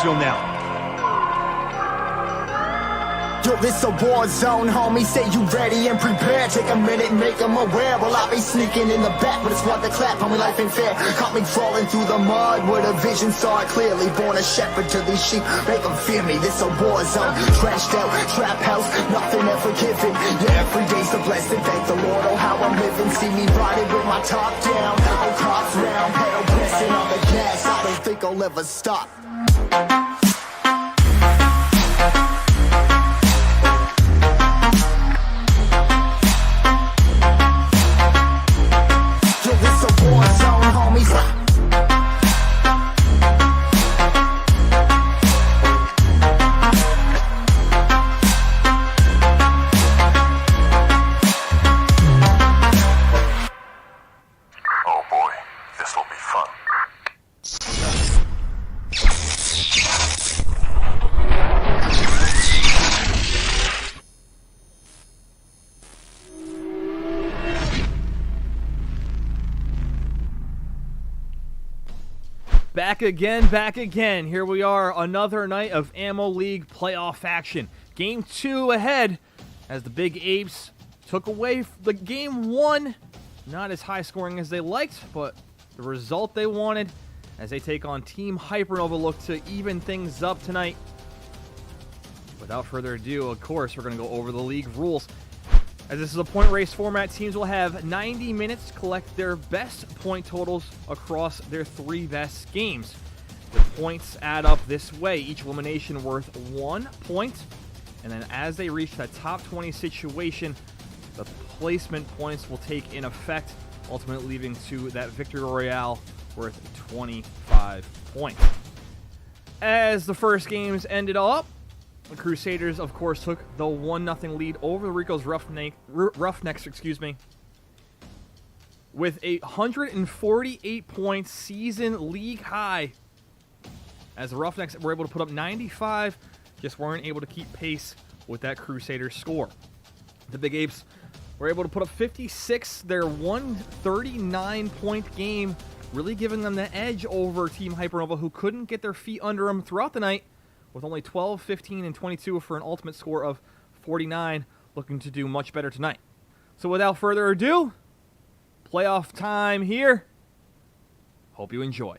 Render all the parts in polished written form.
Nashville now. Yo, this a war zone, homie. Say you ready and prepared. Take a minute and make them aware. Well, I be sneaking in the back, but it's what the clap. Homie, life ain't fair. Caught me crawling through the mud where the vision saw it clearly. Born a shepherd to these sheep. Make them fear me. This a war zone. Trashed out, trap house, nothing ever given. Yeah, every day's a blessing. Thank the Lord, oh, how I'm living. See me riding with my top down. Oh, cops round, pedal pressing on the gas. I don't think I'll ever stop. Back again. Here we are, another night of Ammo League playoff action. Game 2 ahead as the Big Apes took away the Game 1. Not as high scoring as they liked, but the result they wanted as they take on Team Hypernova. Look to even things up tonight. Without further ado, of course, we're going to go over the league rules. As this is a point race format, teams will have 90 minutes to collect their best point totals across their 3 best games. The points add up this way, each elimination worth 1 point, and then as they reach that top 20 situation, the placement points will take in effect, ultimately leading to that victory royale worth 25 points. As the first games ended up, the Crusaders, of course, took the 1-0 lead over the Rico's Roughnecks, with a 148-point season league high. As the Roughnecks were able to put up 95, just weren't able to keep pace with that Crusader score. The Big Apes were able to put up 56, their 139-point game, really giving them the edge over Team Hypernova, who couldn't get their feet under them throughout the night, with only 12, 15, and 22 for an ultimate score of 49, looking to do much better tonight. So without further ado, playoff time here. Hope you enjoy.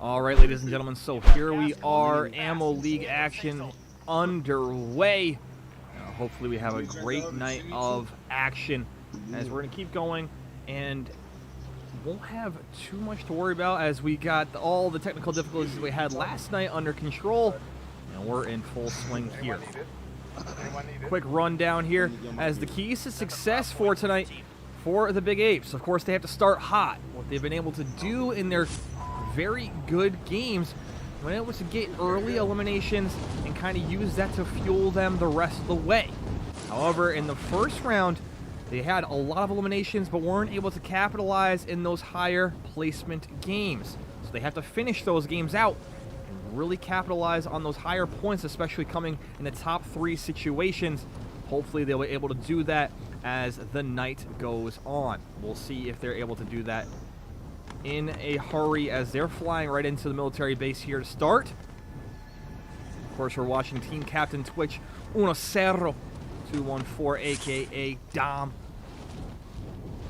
Alright, ladies and gentlemen, so here we are, Ammo League action underway. Hopefully we have a great night of action as we're going to keep going and won't have too much to worry about as we got all the technical difficulties we had last night under control, and we're in full swing here. Quick rundown here as the keys to success for tonight for the Big Apes. Of course, they have to start hot. What they've been able to do in their very good games, when it was to get early eliminations and kind of use that to fuel them the rest of the way. However, in the first round, they had a lot of eliminations but weren't able to capitalize in those higher placement games. So they have to finish those games out and really capitalize on those higher points, especially coming in the top 3 situations. Hopefully they'll be able to do that as the night goes on. We'll see if they're able to do that in a hurry as they're flying right into the military base here to start. Of course, we're watching Team Captain Twitch 10214, aka Dom,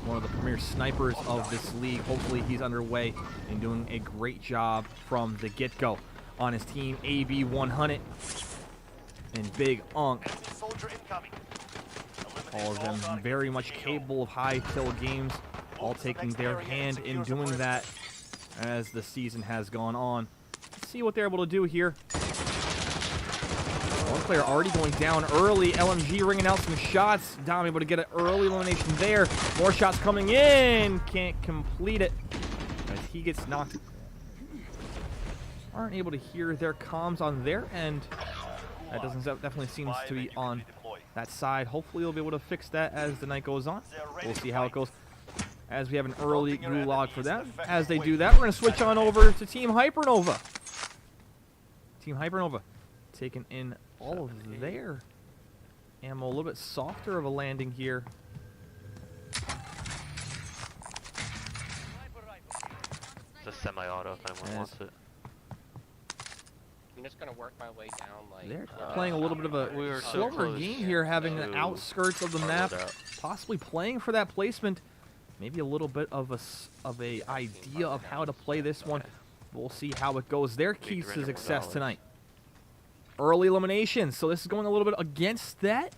one of the premier snipers of this league. Hopefully he's underway and doing a great job from the get-go. On his team, AB100 and Big Unk. All of them very much capable of high kill games, all taking their hand in doing that as the season has gone on. Let's see what they're able to do here. One player already going down early. LMG ringing out some shots. Dom able to get an early elimination there. More shots coming in. Can't complete it as he gets knocked. Aren't able to hear their comms on their end. That definitely seems to be on that side. Hopefully they'll be able to fix that as the night goes on. We'll see how it goes as we have an early gulag for them. As they do that, we're going to switch on over to Team Hypernova. Team Hypernova taking in all of their ammo. A little bit softer of a landing here. It's a semi-auto if anyone wants it. I'm just gonna work my way down. Like They're playing a little bit of a slower game here, having the outskirts of the map, possibly playing for that placement. Maybe a little bit of a idea of how to play this one. We'll see how it goes. Their keys to success tonight. Early eliminations, so this is going a little bit against that.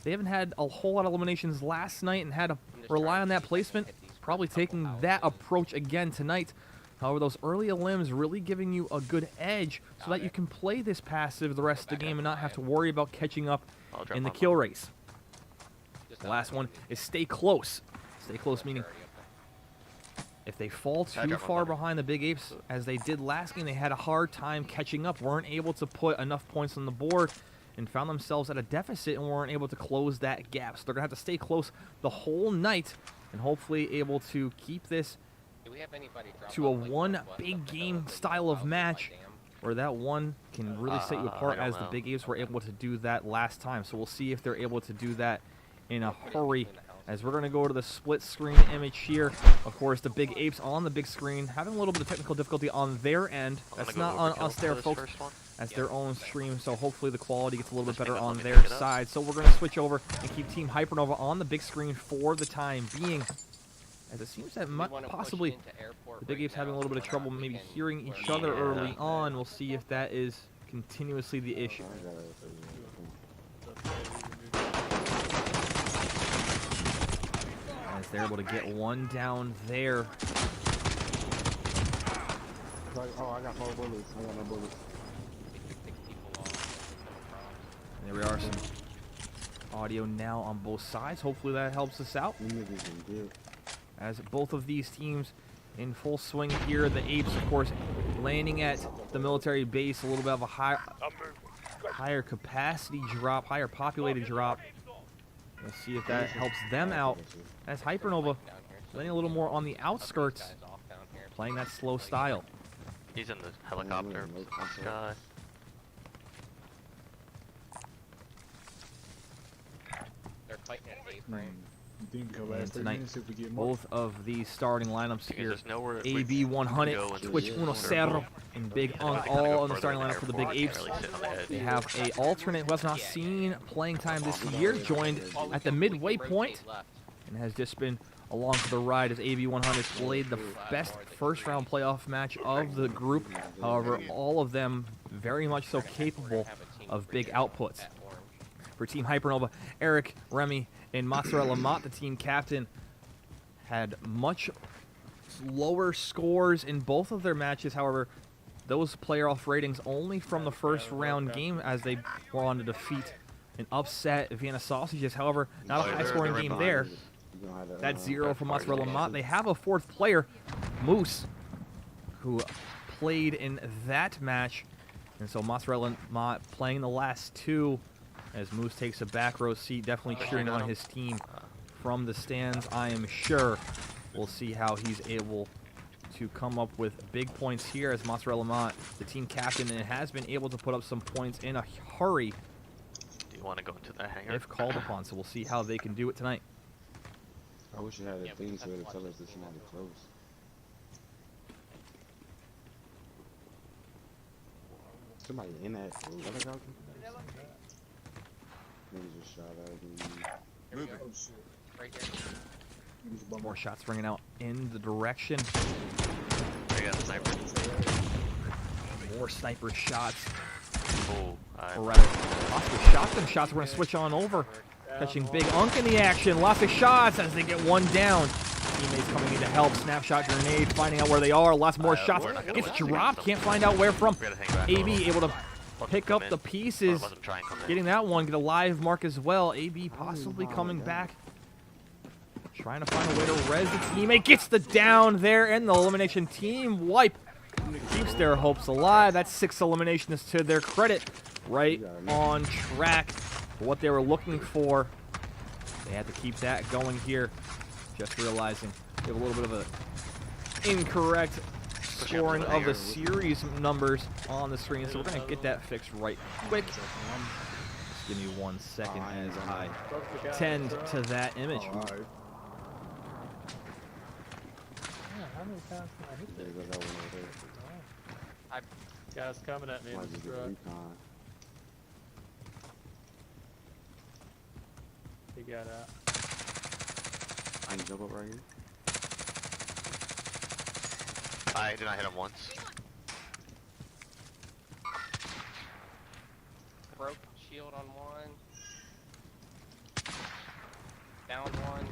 They haven't had a whole lot of eliminations last night and had to rely on that placement. Probably taking that approach again tonight. However, those early elims really giving you a good edge so that you can play this passive the rest of the game and not have to worry about catching up in the kill race. The last one is stay close. Stay close meaning if they fall too far behind the Big Apes, as they did last game, they had a hard time catching up, weren't able to put enough points on the board, and found themselves at a deficit and weren't able to close that gap. So they're going to have to stay close the whole night and hopefully able to keep this to a one big game style of match where that one can really set you apart, as the Big Apes were able to do that last time. So we'll see if they're able to do that in a hurry, as we're going to go to the split screen image here. Of course, the Big Apes on the big screen having a little bit of technical difficulty on their end. That's not on us there, folks. That's their own stream, so hopefully the quality gets a little bit better on their side. So we're going to switch over and keep Team Hypernova on the big screen for the time being, as it seems that possibly the Big Apes having a little bit of trouble maybe hearing each other early on. We'll see if that is continuously the issue. As they're able to get one down there. Oh, I got more bullets. I got no bullets. There we are, some audio now on both sides. Hopefully that helps us out. As both of these teams in full swing here. The Apes, of course, landing at the military base. A little bit of a higher capacity drop, higher populated drop. Let's see if that helps them out. As Hypernova landing a little more on the outskirts, playing that slow style. He's in the helicopter sky. they're fighting at A-frame. And tonight, both of these starting lineups here, AB 100, Twitch 10, and Big Unk, all on the starting lineup for the Big Apes. They have a alternate who has not seen playing time this year, joined at the midway point, and has just been along for the ride as AB 100 played the best first round playoff match of the group. However, all of them very much so capable of big outputs. For Team Hypernova, Eric, Remy, and Mozzarella Mott, the team captain, had much lower scores in both of their matches. However, those player-off ratings only from the first round game, as they were on to defeat and upset Vienna Sausages. However, not a high-scoring game there. That's 0 for Mozzarella Mott. They have a fourth player, Moose, who played in that match. And so Mozzarella Mott playing the last two, as Moose takes a back row seat, definitely cheering on his team from the stands, I am sure. We'll see how he's able to come up with big points here, as Mozzarella Mott, the team captain, and has been able to put up some points in a hurry. Do you want to go into the hangar? If called upon, so we'll see how they can do it tonight. I wish you had a thing to it to tell us that you had to close. Somebody in that helicopter? Niggas just shot at me. Right here. More shots ringing out in the direction. I got a sniper. More sniper shots. Oh, Or rather, lots of shotgun shots. We're going to switch on over. Catching Big Unk in the action. Lots of shots as they get one down. Teammates coming in to help. Snapshot grenade, finding out where they are. Lots more shots. It's dropped. Can't find out where from. AB able to pick up the pieces. Wasn't trying to come in. Getting that one, get a live mark as well. AB possibly coming back. Trying to find a way to res the teammate. Gets the down there, and the elimination team wipe keeps their hopes alive. That's 6 eliminations to their credit. Right on track for what they were looking for. They had to keep that going here. Just realizing we have a little bit of a incorrect scoring of the series numbers on the screen, so we're going to get that fixed right quick. Just give me 1 second as I tend to that image. There goes that one over there. Guys coming at me in Might this just get truck. recon. He got out. I can jump up right here. I did not hit him once. Broke shield on one. Down one.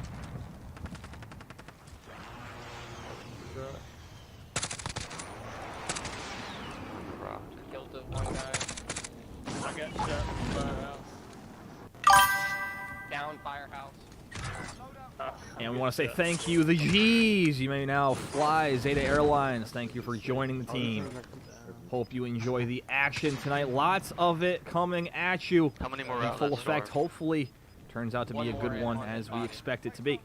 Truck. Rocked. Killed the one guy. I got shot from the firehouse. Down firehouse. And we want to say thank you, the G's. You may now fly Zeta Airlines. Thank you for joining the team. Hope you enjoy the action tonight. Lots of it coming at you How many more in out full of that effect. storm? Hopefully, turns out to be a One good more one on as the we body. expect it to be.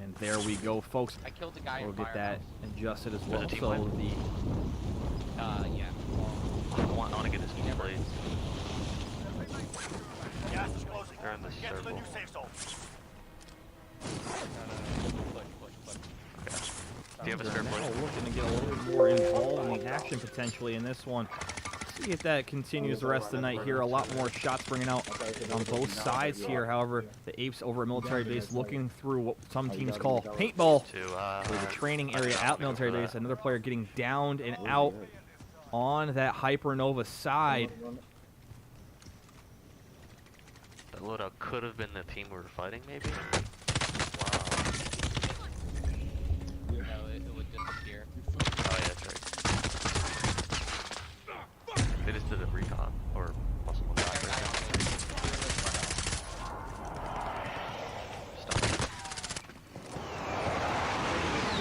And there we go, folks. I killed the guy We'll in get that firehouse. adjusted as Was well. it team So win? Yeah. I want to get this team plays. They're in the circle. Do you have a spare Now point? looking to get a little bit more involved in the action potentially in this one. See if that continues the rest of the night here. A lot more shots bringing out on both sides here. However, the Apes over at military base looking through what some teams call paintball. To Or the training area at military base. Another player getting downed and out on that Hypernova side. that loadout could have been the team we were fighting, maybe. Wow. No, it would disappear. Oh yeah, that's right. They just did a recon or muscle attack.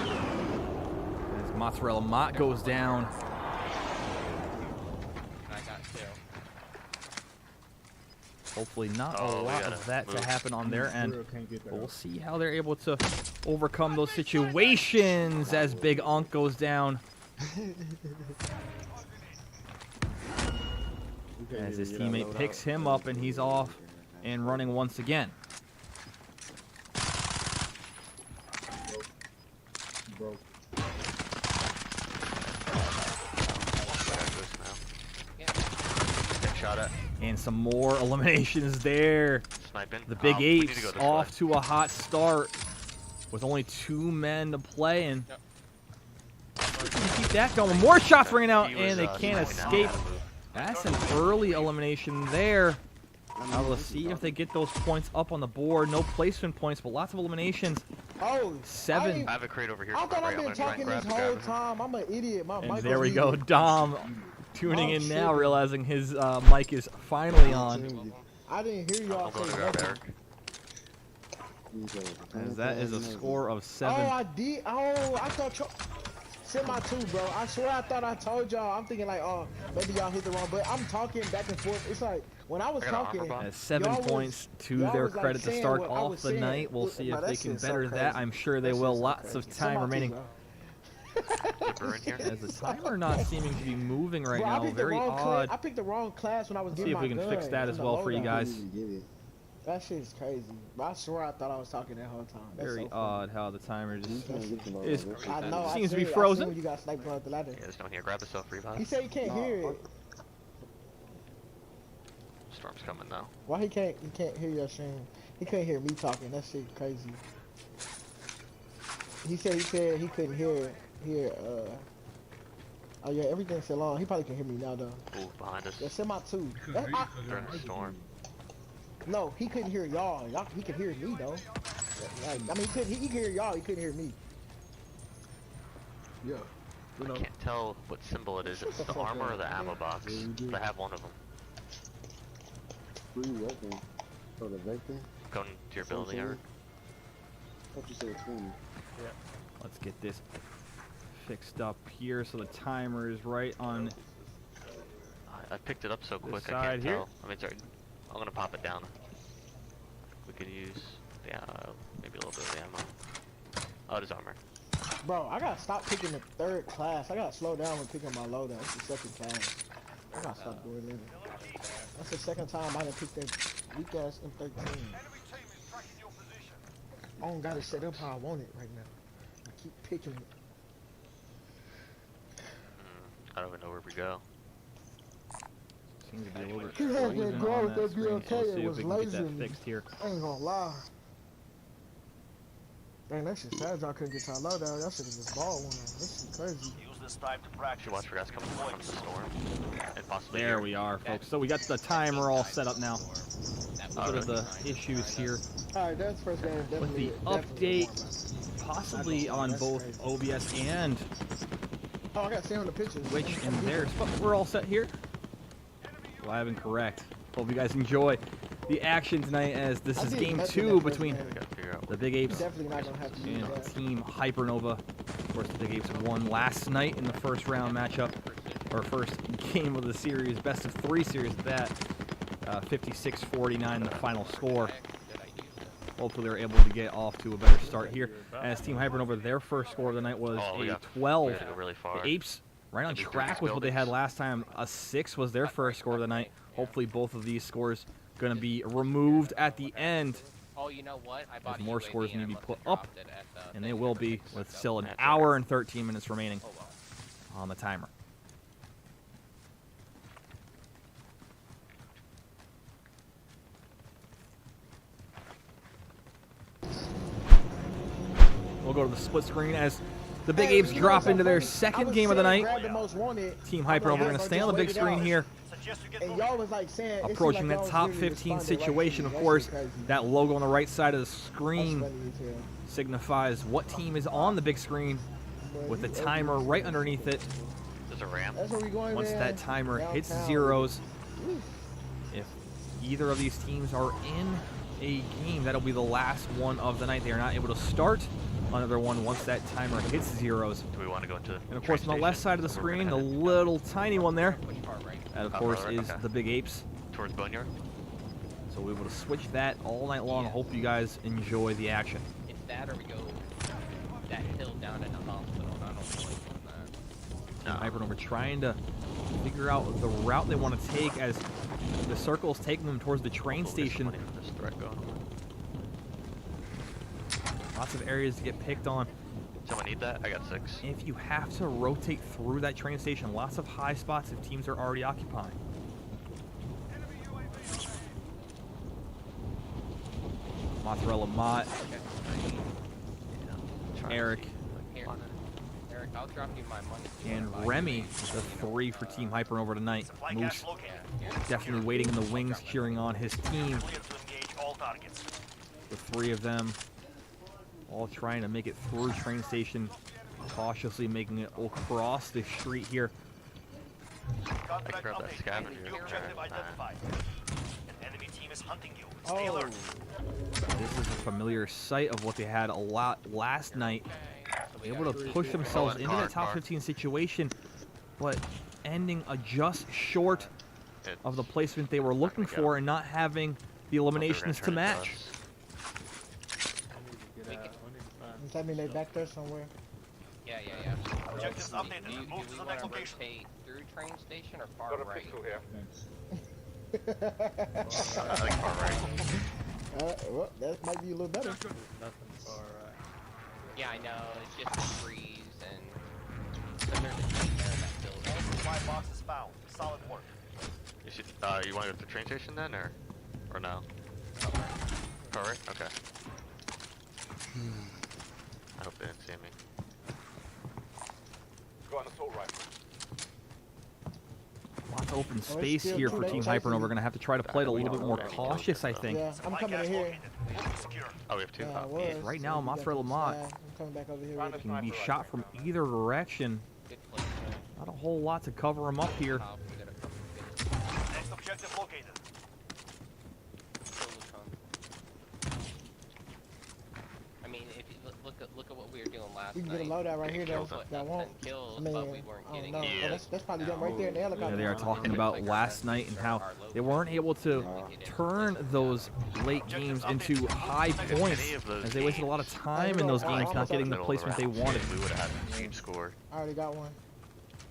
As Mozzarella Mott goes down. I got two. Hopefully not Oh, a we lot gotta of that move. to happen on their end. But we'll see how they're able to overcome those situations as Big Unk goes down. As his teammate picks him up and he's off and running once again. Get shot at. And some more eliminations there. Sniping. The Big We need to Apes go this off way. to a hot start with only 2 men to play. And keep that going. More shots ringing out, He was, and they can't sniping escape. out. Gotta move. That's an early elimination there. Now let's see if they get those points up on the board. No placement points, but lots of eliminations. Oh, 7. I have a crate over here. I thought I've I'm been gonna try and talking this grab whole it. time. I'm an idiot. My And mic there was we go. muted. Dom tuning Oh, in now, shit. realizing his mic is finally on. I didn't hear y'all I'm going to say grab nothing. Eric. As that is a score of Oh, 7. I did. Oh, I thought y'all. Send my 2, bro. I swear I thought I told y'all. I'm thinking like, oh, maybe y'all hit the wrong button. I'm talking back and forth. It's like when I was I got an talking. armor bomb. 7 y'all was- points to y'all their was, like, credit to saying start what I off was the saying. night. We'll see Bro, if that they can shit's so better that. crazy. I'm sure they That will. shit's so Lots crazy. of Send time my 2, remaining. bro. Dipper in here. As the timer not seeming to be moving right Bro, I now. picked Very the wrong odd. I picked the wrong class when I was See getting if we my can fix gun that in as the well for you loadout. guys. That shit's crazy. But I swear I thought I was talking that whole time. That's Very so funny. odd how the timer just is. I know. Seems to be I seen frozen. when you got sniped on the ladder. Yeah, there's no one here. Grab the stuff for you, He bud. said he can't hear it. Storm's coming now. Why he can't hear your stream? He couldn't hear me talking. That shit crazy. He said he couldn't hear oh yeah, everything's still on. He probably can hear me now though. Ooh, behind us. Yeah, send my 2. They're in the storm. No, he couldn't hear y'all. He could hear me though. Like, I mean, he could hear y'all. He couldn't hear me. Yeah. You I know, can't tell what symbol it is. Shut It's the the fuck armor up, or the man. ammo box. Yeah, you do. But I have one of them. free weapon. Oh, the vector? Going to your building, Eric. I thought you said 20. Let's get this fixed up here so the timer is right on. I picked it up so quick I side can't here. tell. I mean, sorry. I'm gonna pop it down. We could use maybe a little bit of the ammo. Oh, it is armor. Bro, I gotta stop picking the third class. I gotta slow down when picking my loadout. It's the second class. I gotta stop doing that. That's the second time I done picked that weak ass M13. I don't got it set up how I want it right now. I keep picking it. I don't even know where we go. Seems to be a little bit You had that frozen girl on with that that screen. BLK, So let's it see if was we can get lazy that and- fixed here. I ain't gonna lie. Dang, that shit sad y'all couldn't get y'all loadout. Y'all should've just bought one. This shit crazy. Should watch for guys coming from the storm. And possibly There here. we are, folks. So we got the timer all set up now. What are the issues here Alright, that's first game. with Definitely, the definitely update, possibly That's on crazy. both OBS and Oh, I gotta see on the pictures. Twitch and theirs. But we're all set here. Live and correct. Hope you guys enjoy the action tonight, as this I is did game mess with 2 that first between game. Gotta figure out the Big Apes Definitely not gonna have to use and that. Team Hypernova. Of course, the Big Apes won last night in the first round matchup, or first game of the series, best of 3 series at that. 56-49 the final score. Hopefully they're able to get off to a better start here. As Team Hypernova, their first score of the night was we a got- 12. we gotta go really far. The Apes right on Maybe through track these with what they had buildings. last time. A 6 was their first score of the night. Hopefully both of these scores going to be removed at the end, Oh, you know what? I bought as more a UAV scores and need I to be must put have up, dropped it at the and they thing will for be Christmas, with so- still an That's hour and 13 minutes remaining Oh well. on the timer. We'll go to the split screen as the Big Hey, Apes you know drop what's so into their funny? I second was game of the saying night. grab the most wanted. Team I'm Hyper, like, we're hey, going to bro, stay just on the wait big it screen out. here, And y'all was like saying, it seemed approaching like that y'all top was really 15 responding right situation. to Of me. That course, shit crazy. that logo on the right side of the That's screen funny as hell. signifies what team is on the big screen, But with the you timer ugly. right underneath it. There's a ramp. That's where we going, Once man. that timer hits Downtown. zeros, Oof. if either of these teams are in a game, that'll be the last one of the night. They are not able to start another one once that timer hits zeros. Do we want to go into? And of course, on the left side of the screen, the little tiny one there, Which part, right? that of Oh, course right, is okay. the Big Apes. towards Boneyard. So we're able to switch that all night long. Yeah. Hope you guys enjoy the action. It's that or we go that hill down in the hospital. And I don't feel like doing that. Team Hypernova trying to figure out the route they want to take, as the circle's taking them towards the train Hopefully station. somebody with this threat going on. Lots of areas to get picked on. Someone need that? I got 6. If you have to rotate through that train station, lots of high spots if teams are already occupying. Mozzarella Mott, Eric, Here, Eric, I'll drop you my money. if you and wanna buy Remy, UAV. the 3 for Team Hypernova tonight. Moose Yeah, here. definitely waiting in the wings, cheering on his team. The 3 of them all trying to make it through train station, cautiously making it across the street here. I can grab that scavenger. Oh, This is a familiar sight of what they had a lot last night. Able to push themselves into that top 15 situation, but ending just short of the placement they were looking for and not having the eliminations to match. We need to find. does that mean they back there somewhere? Yeah. Objectives Do updated. you Move to the want next to location. rotate through train station or far right? I like far right. Well, that might be a little better. Nothing far right. Yeah, I know. It's just the trees and so there's a train there in that building. Supply box is found. Solid work. You should. You want to go to the train station then, or no? Far right. Okay. I hope they didn't see me. Go on assault rifle. Lots of open it's space still here too for late Team chasing Hypernova. We're you. going to have to try to play it a little bit more cautious, I think. Yeah, I'm Supply coming gas in here. located. Move to secure. Oh, we have 2? Yeah, I Oh, was. Right So now, you got Mozzarella the Mott side. I'm coming back over here. Found With a it. can be sniper shot rifle. from either direction. Good placement. Not a whole lot to cover him up here. Top, we got a couple good Next objective located. kills on. I mean, if you look at what we were doing last We can night. get a loadout right here, though. kills What, That not 10 won't. kills, I mean, but we weren't I don't getting know. it. Yeah. Oh, that's probably them right there in the Yeah, helicopter. they are talking about last night and how they weren't able to turn those late games into high points as they wasted a lot of time in those games not getting the placement they wanted. We would have had a huge score. I already got one.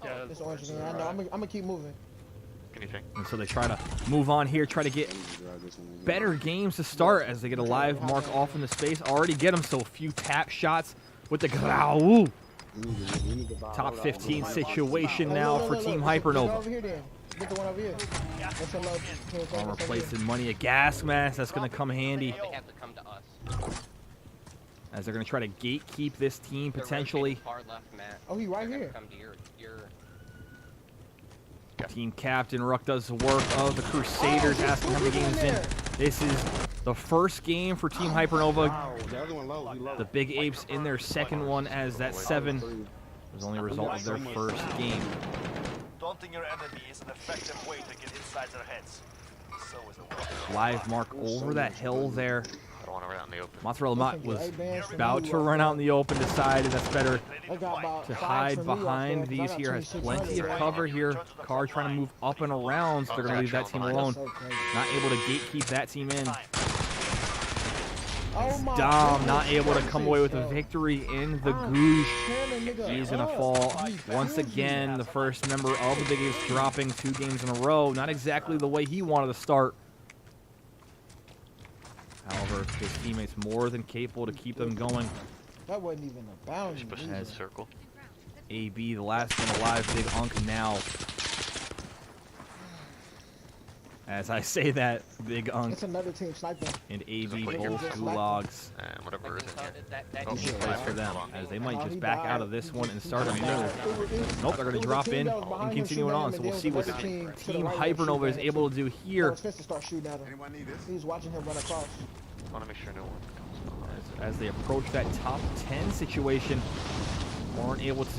Yeah, This orange again. I know. I'm gonna keep moving. Anything? And so they try to move on here, try to get better games to start as they get a live mark off in the space. Already get them, so a few tap shots with the Grau. Top 15 situation Oh, now look, for look, Team look. Get Hypernova. over here then. Get the one over here. That's a low. Armor placing money, a gas mask, that's going to come handy They have to come to us. as they're going to try to gatekeep this team They're potentially. rotating far left, Matt. Oh, he right They're gonna here. Come to your Team captain Ruck does the work of the Crusaders, asking how many games in. This is the first game for Team Hypernova. Wow, the other one low. He low. The Big Apes in their second one, as that 7 was only a result of their first game. Daunting your enemy is an effective way to get inside their heads. So is a weapon. Live mark over that hill there. I don't want to run out in the open. Mozzarella Mott was about to run out in the open, decided that's better I got about to 5 hide from me off behind there, 'cause I these got here. Has 2600. plenty of cover here. Car trying to move up and around, so they're going to leave that team alone. So crazy. Not able to gatekeep that team in. Oh my Dom not goodness able to come away with a gracious, yo. victory in the I'm Goosh. tearing a nigga He's going to up. fall He's once crazy. again. The first member of the Big Apes dropping 2 games in a row. Not exactly the way he wanted to start. However, his teammates more than capable to keep them going. That wasn't even a bounty. Just push either. in the circle. AB, the last one alive, Big Unk now. As I say that, Big Unk It's another team sniping. and AB Wait, both just gulags. And whatever is in here. That Oh, Easy shit. place for them, as they might Oh, just he back died. out of this one and He start a died. move. Nope, they're going to drop in and continue on. So we'll see what Team Hypernova is able to do I here was supposed to start shooting at him. He's watching him run across. I want to make sure no one comes behind. as they approach that top 10 situation. Weren't able to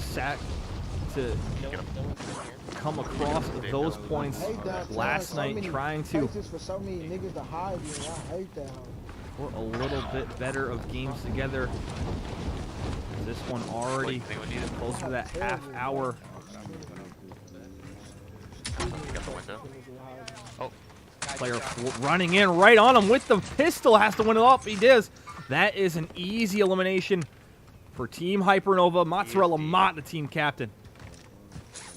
come across those points I hate that. last So night, many trying to places for so many niggas to hide in. I hate that. put a little bit better of games together. This one already close to that half hour. Got the window. Oh, Player running in right on him with the pistol, has to win it up. He does. That is an easy elimination for Team Hypernova. Mozzarella Mott, the team captain.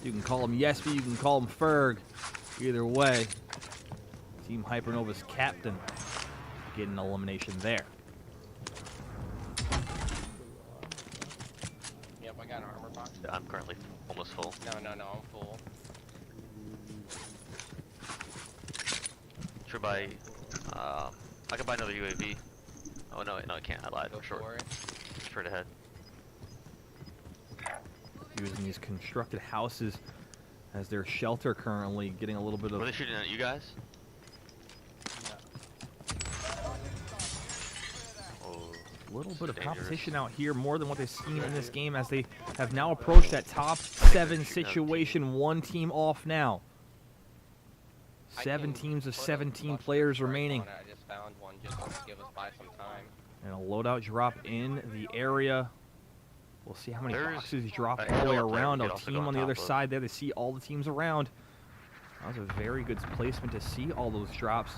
You can call him Yesby, you can call him Ferg. Either way, Team Hypernova's captain getting an elimination there. Yep, I got an armor box. I'm currently almost full. No, I'm full. Should buy, I could buy another UAV. Oh no, I can't. I lied. Go I'm short. for it. Straight ahead. Using these constructed houses as their shelter currently, getting a little bit Were of they shooting at you guys? Oh, little bit of dangerous. competition out here, more than what they've seen in this game, as they have now approached that top 7 situation. One team off now. I 7 can teams of put a 17 mushroom players strike remaining. on it. I just found one just to give us by some time. And a loadout drop in the area. We'll see how many There's boxes he dropped a all the way hill up there around. we A could also team go on on the other top of. side there. They see all the teams around. That was a very good placement to see all those drops.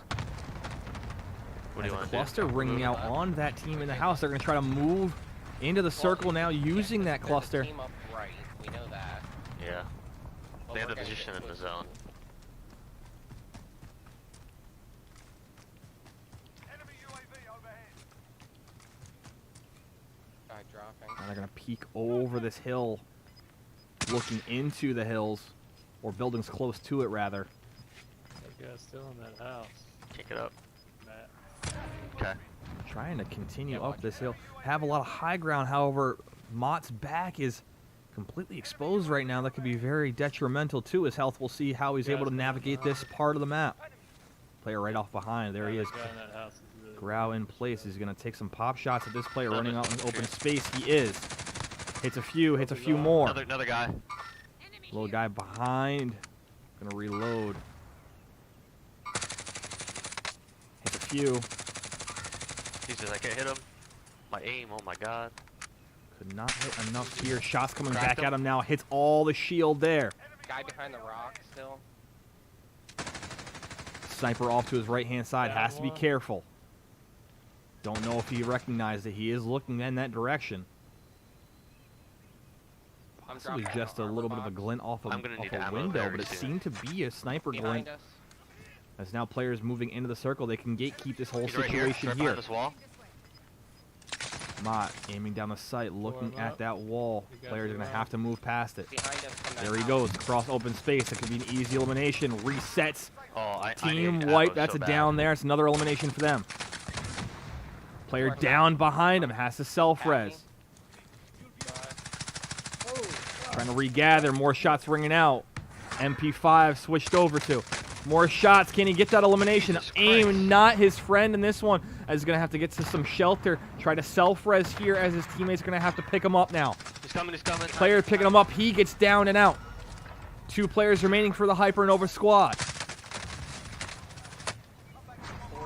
What do As you a want cluster to do? ringing out on that team in the house. They're going to try to move into the circle now using that There's a cluster. team up right. We know that. Yeah. But They have we're the gonna position get in the pushed. zone. Enemy UAV overhead. Guy dropping. And they're going to peek over this hill, looking into the hills, or buildings close to it, rather. That guy's still in that house, Kick it up. Matt. Okay. Trying to continue Yeah, up watch this that. hill. Have a lot of high ground, however, Mott's back is completely exposed right now. That could be very detrimental to his health. We'll see how he's able to navigate this part of the map. Player right off behind. There he Yeah, is. The guy in that house is really Grau in place. He's going to take some pop shots at this player running out in open space. He is. Hits a few more. Another guy. Little guy behind. Gonna reload. Hits a few. Jesus, I can't hit him. My aim, oh my god. Could not hit enough here. Shots coming back at him now. Hits all the shield there. Guy behind the rock still. Sniper off to his right-hand side. Has to be careful. Don't know if he recognized it. He is looking in that direction. Possibly just a little bit of a glint off of a window, but it seemed to be a sniper glint. As now players moving into the circle, they can gatekeep this whole situation here. Mott aiming down the sight, looking at that wall. Players are going to have to move past it. There he goes, across open space. It could be an easy elimination. Resets. Team White, that's a down there. It's another elimination for them. Player down behind him, has to self-res. Trying to regather, more shots ringing out. MP5 switched over to. More shots, can he get that elimination? Aim, not his friend in this one. As he's going to have to get to some shelter. Try to self-res here as his teammates are going to have to pick him up now. He's coming. Player picking him up, he gets down and out. 2 players remaining for the Hypernova squad.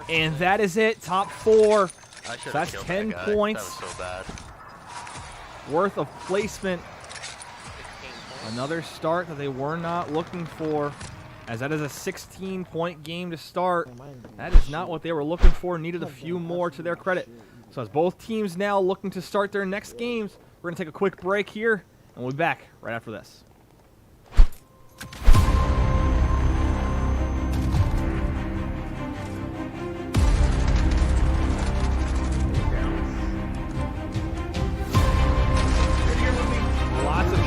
And that is it, top 4. So that's 10 points that was so bad. worth of placement. Another start that they were not looking for, as that is a 16-point game to start. That is not what they were looking for. Needed a few more to their credit. So as both teams now looking to start their next games, we're going to take a quick break here, and we'll be back right after this.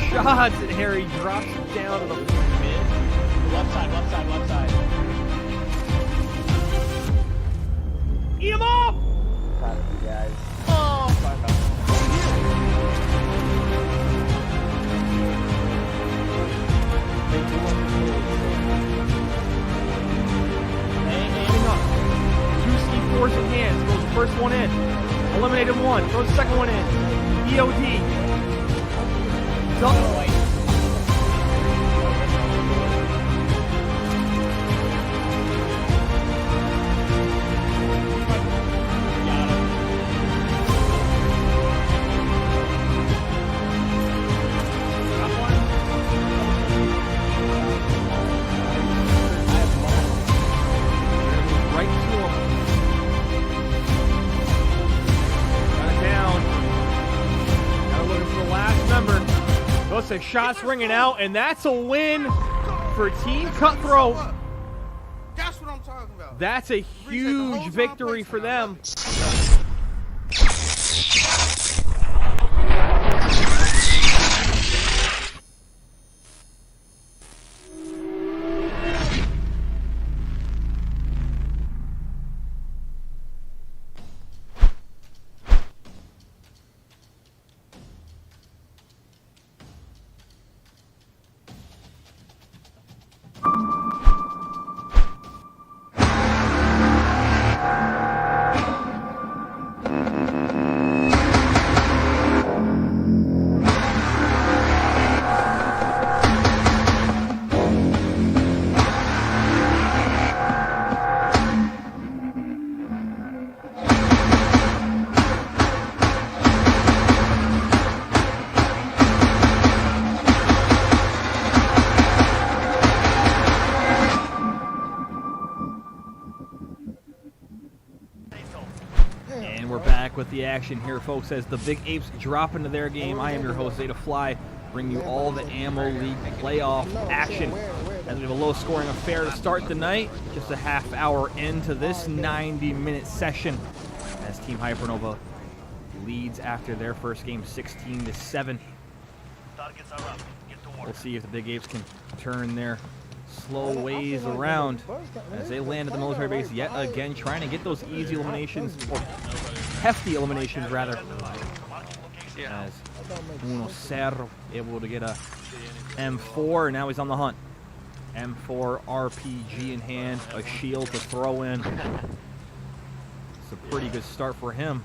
Shots, and Harry drops it down to the mid. Left side. Eat him up! Proud of you guys. Getting up. 2 C4s in hand. Throws the first one in. Eliminated 1. Throws the second one in. EOD. Shots ringing out, and that's a win for Team Cutthroat. That's what I'm talking about. That's a huge victory for them. With the action here, folks, as the Big Apes drop into their game. I am your host, Zeta Fly, bringing you all the Ammo League playoff action. As we have a low-scoring affair to start the night, just a half hour into this 90-minute session, as Team Hypernova leads after their first game, 16-7. We'll see if the Big Apes can turn their slow ways around as they land at the military base yet again, trying to get those easy eliminations, or hefty eliminations rather, as Uno Cerro able to get a M4, and now he's on the hunt. M4 RPG in hand, a shield to throw in. It's a pretty good start for him.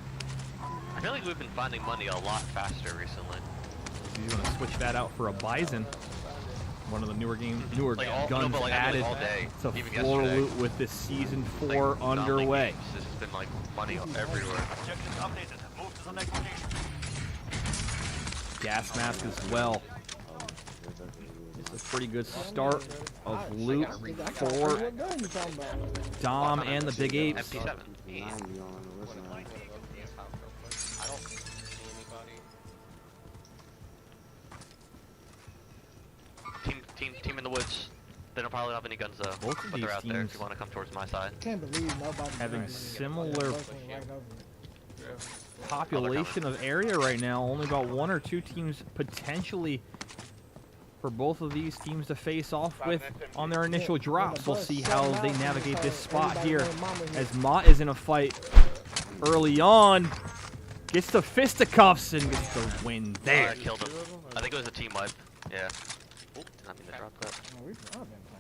I feel like we've been finding money a lot faster recently. He's going to switch that out for a Bison. One of the newer Like all, guns no, but like, added all day, to even floor yesterday. loot with this Season 4 Like, underway. games, this has been like money everywhere. Objectives updated. Move to the next location. Gas mask as well. It's a pretty good start of loot for What gun you talking about? Dom and the Big Apes. MP7. 90 on the what's that? I don't see anybody. Team in the woods. They don't probably have any guns though, Both of but they're these out there if teams you want to come towards my side. Can't believe nobody having similar right over it. population of area right now. Only about 1 or 2 teams potentially for both of these teams to face off with on their initial drops. We'll see how they navigate this spot here as Mott is in a fight early on. Gets the fisticuffs and gets the win there. I killed him. I think it was a team wipe. Yeah. Oop, did not mean to drop that.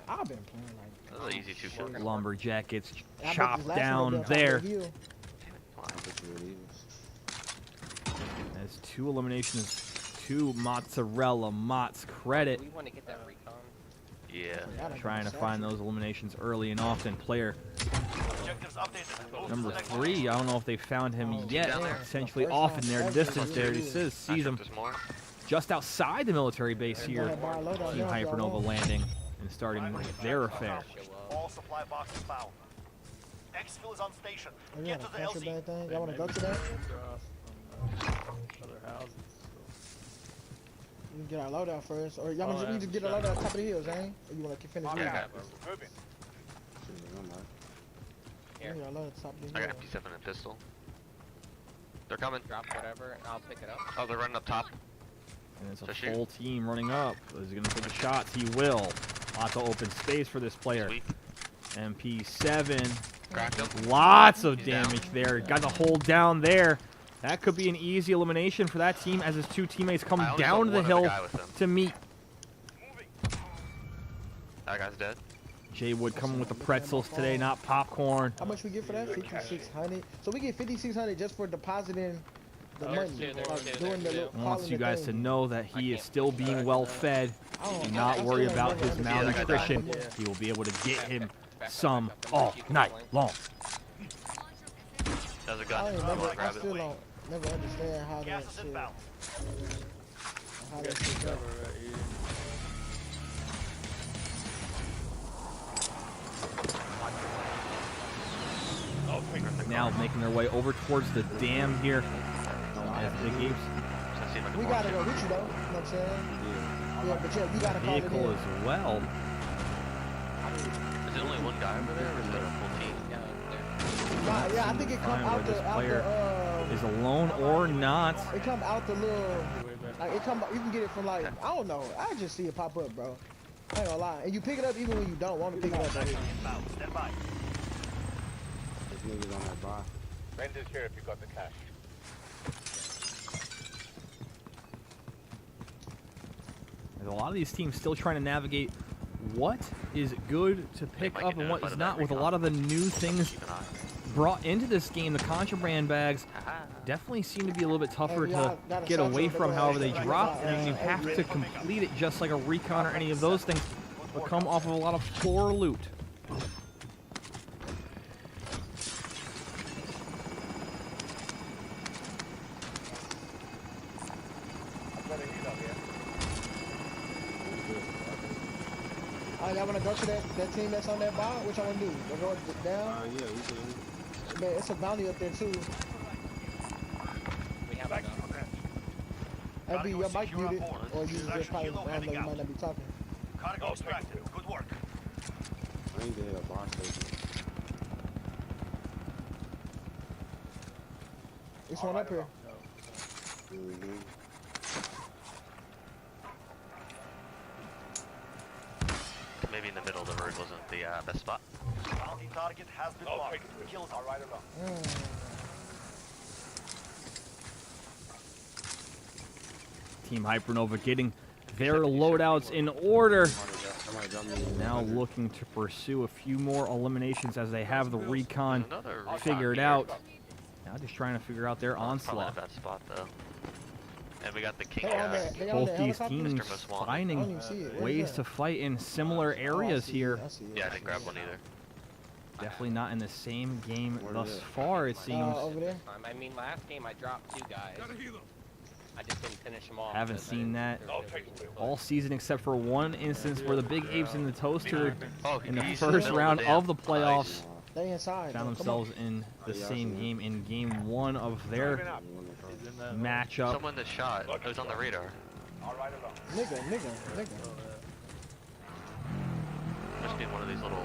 I've been playing like. That was an easy 2 kills. Lumberjack gets I bet chopped this last one down will be there. off of you. As 2 eliminations to Mozzarella. Mott's credit. We want to get that recon. Yeah. Trying to find those eliminations early and often. Player Objectives updated. Move to number the next 3, I don't know if they found him yet. down there. Essentially off in their distance there. He says sees him There's more. just outside the military base here. Go ahead, bar load on Team them, y'all Hypernova want. landing and starting their affair. All supply boxes found. Exfil is on station. Oh, yeah, Get the to the LZ. contraband thing. Y'all want to go to that? You can get our loadout first, or y'all want to just get a loadout on top of the hills, eh? Or you want to finish Yeah, I moving? got Moving. Yeah, our loadout top of the I hill. got MP7 and pistol. They're coming. Drop whatever, and I'll pick it up. Oh, they're running up top. And it's a So shoot. full team running up. Is he going to take the shots? He will. Lots of open space for this player. Sweet. MP7. Cracked him. Lots of He's down. damage there. Got the hold down there. That could be an easy elimination for that team as his 2 teammates come I only down saw to the one hill other guy with him. to meet. That guy's dead. Jay Wood coming with the pretzels today, not popcorn. How much we get for that? 5,600. So we get 5,600 just for depositing the There's money, two, there's like two, doing the there's two. I want calling you the guys to thing. know that he is still being well fed. Do not worry about his malnutrition. He will be able to get him some all night long. That was a I gun. don't I never, want to I grab still it. don't never understand how Gas that is shit, inbound. how that shit goes. Now making their way over towards the dam here as Big Apes So see if I can We force gotta it. go with you though. You know what I'm saying? Yeah, but yeah, you gotta call it vehicle in. as well. Is it only one guy over there, or is it a full team? Yeah, I think it come Find out where this the player is alone or not. it come out the little like it come. You can get it from like I don't know. I just see it pop up, bro. I ain't gonna lie. And you pick it up even when you don't want to pick it up. Bro. Inbound. Stand by. This nigga's on that bar. Rent is here if you got the cash. There's a lot of these teams still trying to navigate what is good to pick might up get and what notified is of not that with a recon. lot of the new things Keep an eye. brought into this game. The contraband bags definitely seem to be a little bit tougher to get away from. However, they drop, and you have to complete it just like a recon or any of those things, but come off of a lot of poor loot. Alright, y'all wanna go to that team that's on that bar? What y'all wanna do? We'll go down? Yeah, we can. Man, it's a bounty up there too. We have enough. That'd be your mic muted, or you There's just actually probably, kilo I don't know, heading you out. might not be talking. Cargo extracted. Good work. I need to hit a bar station. This one up here. Mm-hmm. Maybe in the middle of the road wasn't the best spot. Bounty target has been marked. Kills are right around. Team Hypernova getting their loadouts in order. Somebody drop me. Now looking to pursue a few more eliminations as they have the recon Another figured recon out. here. Now just trying to figure out their Probably in onslaught. a bad spot though. And we got the king They on guy. that- they on Both that these helicopter? teams Mr. Most Wanted. I don't finding even see it. Where's ways that? to fight in similar Oh, I areas see here. it, I see it. Yeah, I didn't grab one either. Definitely not in the same game Where thus is it? far, it seems. Over there. I mean, last game I dropped 2 guys. I just didn't finish them off. Haven't because I seen didn't- that there was no reason to all season except for one instance where the Big Apes and the Toaster Oh, in the he's first middle round dam. of the playoffs Nice. They inside. found though. Come on. themselves in the Yeah, I same see game in game 1 of their matchup. Someone that shot. It was on the radar. Nigga. Just need one of these little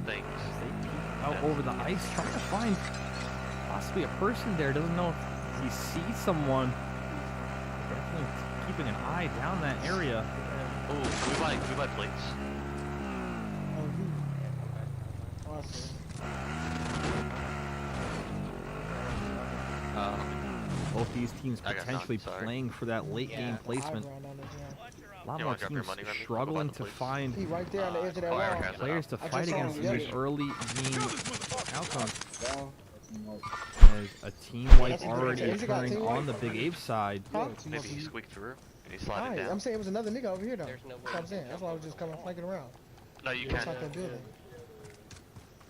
things. They peek out over the ice trying to find possibly a person there. Doesn't know if he sees someone. Definitely keeping an eye down that area. Oh, can we buy plates? Oh, I see. Both these teams I got potentially none, sorry. playing for that late game placement. High ground on this one. A lot You more wanna drop your teams money, Remy? struggling Go buy to the plates. find He right there on the edge of that Fire wall. has it players up. to I fight just saw against him in these get it. early game outcomes. Down. As a team wipe That's a good already team. He's got occurring team on wipe. the Big Ape side. Huh? Maybe he squeaked through and he slid Alright, it I'm down. saying it was another nigga over here though. There's no way That's what I'm you saying. can That's why I was just coming flanking around. No, you Looks can't. like that building.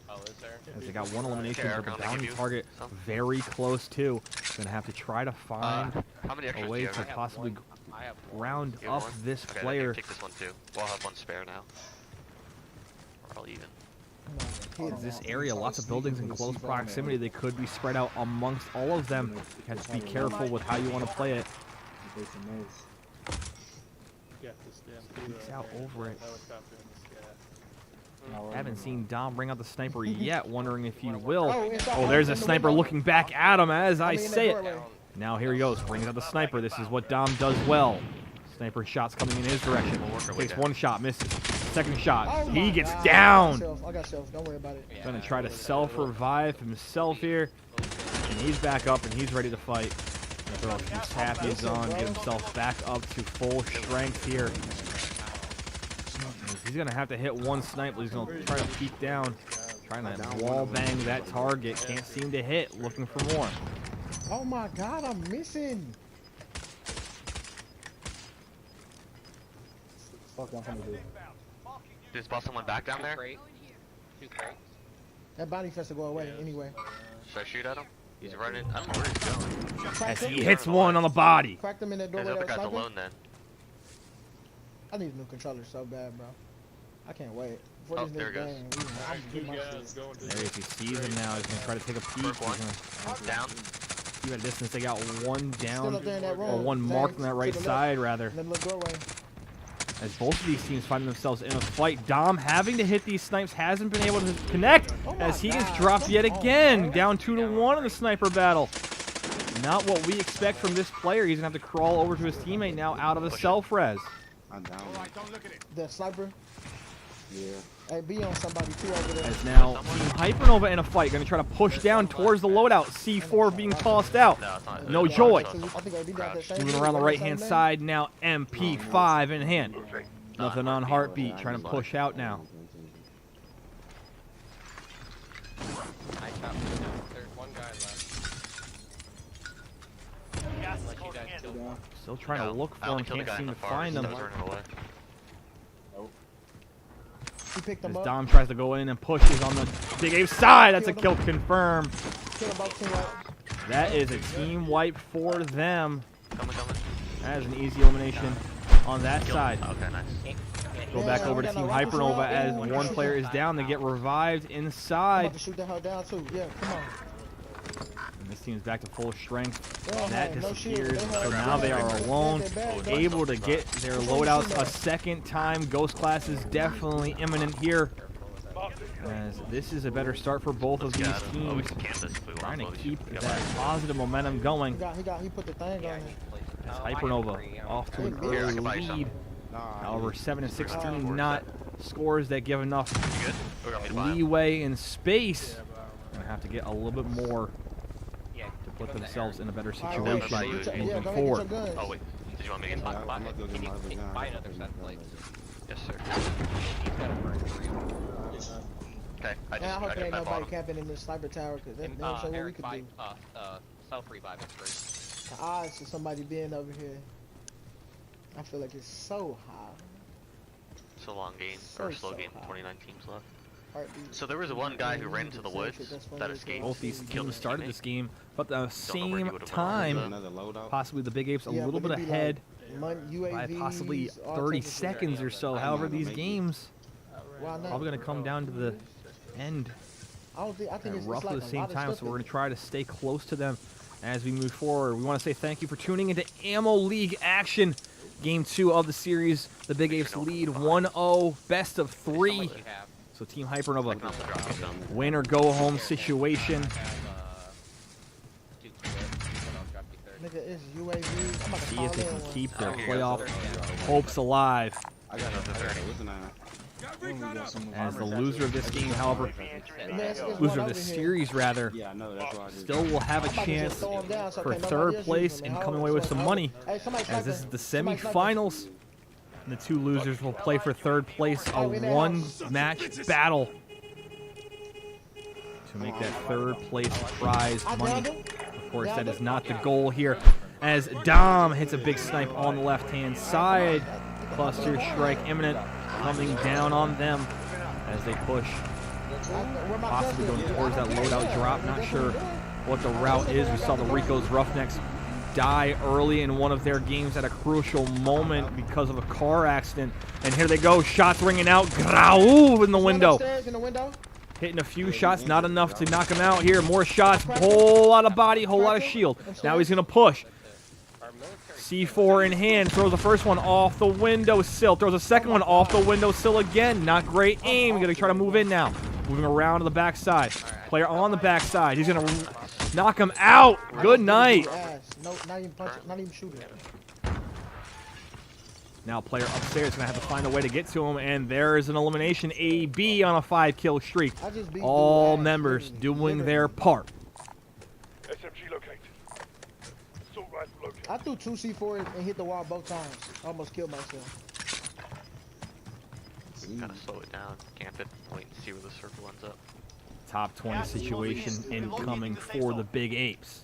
Oh, is there? As they got one elimination, Okay, but the Eric, I'm gonna bounty give you target some. very close too. Gonna have to try to find How many a extras do way you to have? possibly I have one. round You have up one? this Okay, player. Take this one too. We'll have one spare now. We're all even. As this area, lots of buildings in close proximity. They could be spread out amongst all of them. You have to be careful with how you want to play it. Peeks out over it. Haven't seen Dom bring out the sniper yet, wondering if he will. Oh, there's a sniper looking back at him as I say it. Now here he goes, brings out the sniper. This is what Dom does well. Sniper shots coming in his direction. Takes one shot, misses. Second shot, he gets down. I got self. Don't worry about it. Gonna try to self-revive himself here. And he's back up and he's ready to fight. Throw a few tappies on, get himself back up to full strength here. He's gonna have to hit one sniper. He's gonna try to peek down. Trying to wall bang that target. Can't seem to hit. Looking for more. Oh my god, I'm missing. Fuck, I'm gonna do. Did spot someone back down there? Two crates. That bounty fest to go away anyway. Should I shoot at him? He's running. I don't know where he's going. As he hits one on the body. Cracked him in that His doorway. other That guy's sniper. alone then. I need a new controller so bad, bro. I can't wait. Before Oh, this there next he game, I'm getting my shit. There, if he sees him now, he's gonna try to take a peek. Mark one. He's Down. gonna keep at a distance. They got one Still down, up there in that or room. one marked on that right To the left. side, rather. In that little doorway. As both of these teams find themselves in a fight, Dom having to hit these snipes hasn't been able to connect as he gets dropped yet again. Down 2-1 in the sniper battle. Not what we expect from this player. He's gonna have to crawl over to his teammate now out of the self-res. I'm down. The sniper. Yeah. Hey, be on somebody too over there. As now Team Hypernova in a fight, gonna try to push down towards the loadout. C4 being tossed out. No, it's not. No it's joy. not, it's I think they got that same Moving dude, around the what's his right-hand name? side now, MP5 in hand. Nothing on heartbeat, trying to Slide. push out now. I shot him down. There's one guy left. Gas is Unless you closing guys in. killed one. Still trying to look I for only him, killed the can't guy in seem the to far find east him. that was running away. He picked As him up. Dom tries to go in and pushes on the Big Ape side. That's a kill confirmed. Kill him both team wipe. That is a team wipe for them. Coming. That is an easy elimination on that side. Okay, nice. Go back Yeah, over we to got Team no rockets Hypernova around. as Ooh, one player is down. They get revived I'm inside. about to shoot that hell down too. Yeah, come on. And this team is back to full strength. They don't That have no shield. disappears. They have- So now they are alone, bad, able to get their loadouts a second time. Ghost class is definitely imminent here. As this is a better start for both of these Got him. Oh, we teams. can canvas if we want. Trying to but we keep should get that back. positive momentum going. He put the thing on it. As Oh, I got Hypernova three. off to an Here, early I can buy you some. lead. However, 7-16 Oh, not scores that give enough You good? Or want me to buy 'em? leeway and space. Gonna have to get a little bit more Yeah, to put themselves in a better Alright, Situation. situation Yeah, go moving ahead, get forward. your guns. Oh wait, did you want me to get Yeah, some? I'm not gonna Can get my you gun. buy another set, please? Yes, sir. He's got a burn for you. Okay, I And I hope got there ain't my nobody bottom. camping in this sniper tower, cause that don't show what we Eric, could buy, do. self-revive it first. The odds of somebody being over here, I feel like it's so high. It's a long game, or a slow game, 29 teams left. Heartbeat. So there was one guy who ran into the woods that escaped. Both these killed teams his started teammate. this game, but at the where he same would've went. time, Another loadout. possibly the Big Apes a Yeah, little but bit it'd be ahead like by UAVs, possibly all 30 types of seconds or so. I However, know, these maybe. games Why not? probably going to come down to the end I don't think. I think at it's roughly like the a same lot of time, stuff so we're going that- to try to stay close to them as we move forward. We want to say thank you for tuning into Ammo League action. Game 2 of the series. The Big Apes lead 1-0, best of 3. What you have. So Team Hypernova, I can also drop you some. win or go home situation. I have, 2 quit, but I'll drop you 30. Nigga, it's UAV. I'm about to See call if they in can one. keep their Oh, here you go. playoff hopes alive. I got what's the name? As the loser of this game, however, Man, it's loser one of over this here. series rather, Yeah, I know. That's why I just. still will have I'm a about to just chance throw 'em down so for can't nobody third else place use 'em, and man. coming Hold away on, with some hold on. money, Hey, somebody as snipe this is him. the Somebody snipe him. semi-finals. And the 2 losers will play for third place, a Oh, in that house. one-match battle to make that third place prize I money. downed him. Of course, that is not the goal here, as Dom hits a big snipe on the left-hand side. Cluster strike imminent, coming down on them as they push, Where my possibly cousin? going towards that loadout drop. Not sure what the route is. We saw the Rico's Roughnecks die early in one of their games at a crucial moment because of a car accident. And here they go, shots ringing out. Grau in the window. Upstairs in the window. Hitting a few shots, not enough to knock him out here. More shots, whole lot of body, whole lot of shield. Now he's going to push. C4 in hand, throws the first one off the windowsill. Throws the second one off the windowsill again. Not great aim. Going to try to move in now. Moving around to the backside. Player on the backside. He's going to knock him out. Good night. Ass. No, not even punch it, not even shoot it. Now player upstairs going to have to find a way to get to him, and there is an elimination. AB on a 5-kill streak. I just beat All dude ass, members literally. doing their part. SMG located. Assault rifle located. I threw 2 C4 and hit the wall both times. Almost killed myself. Kind of slow it down, camp it, wait and see where the circle ends up. Top 20 situation incoming for the Big Apes.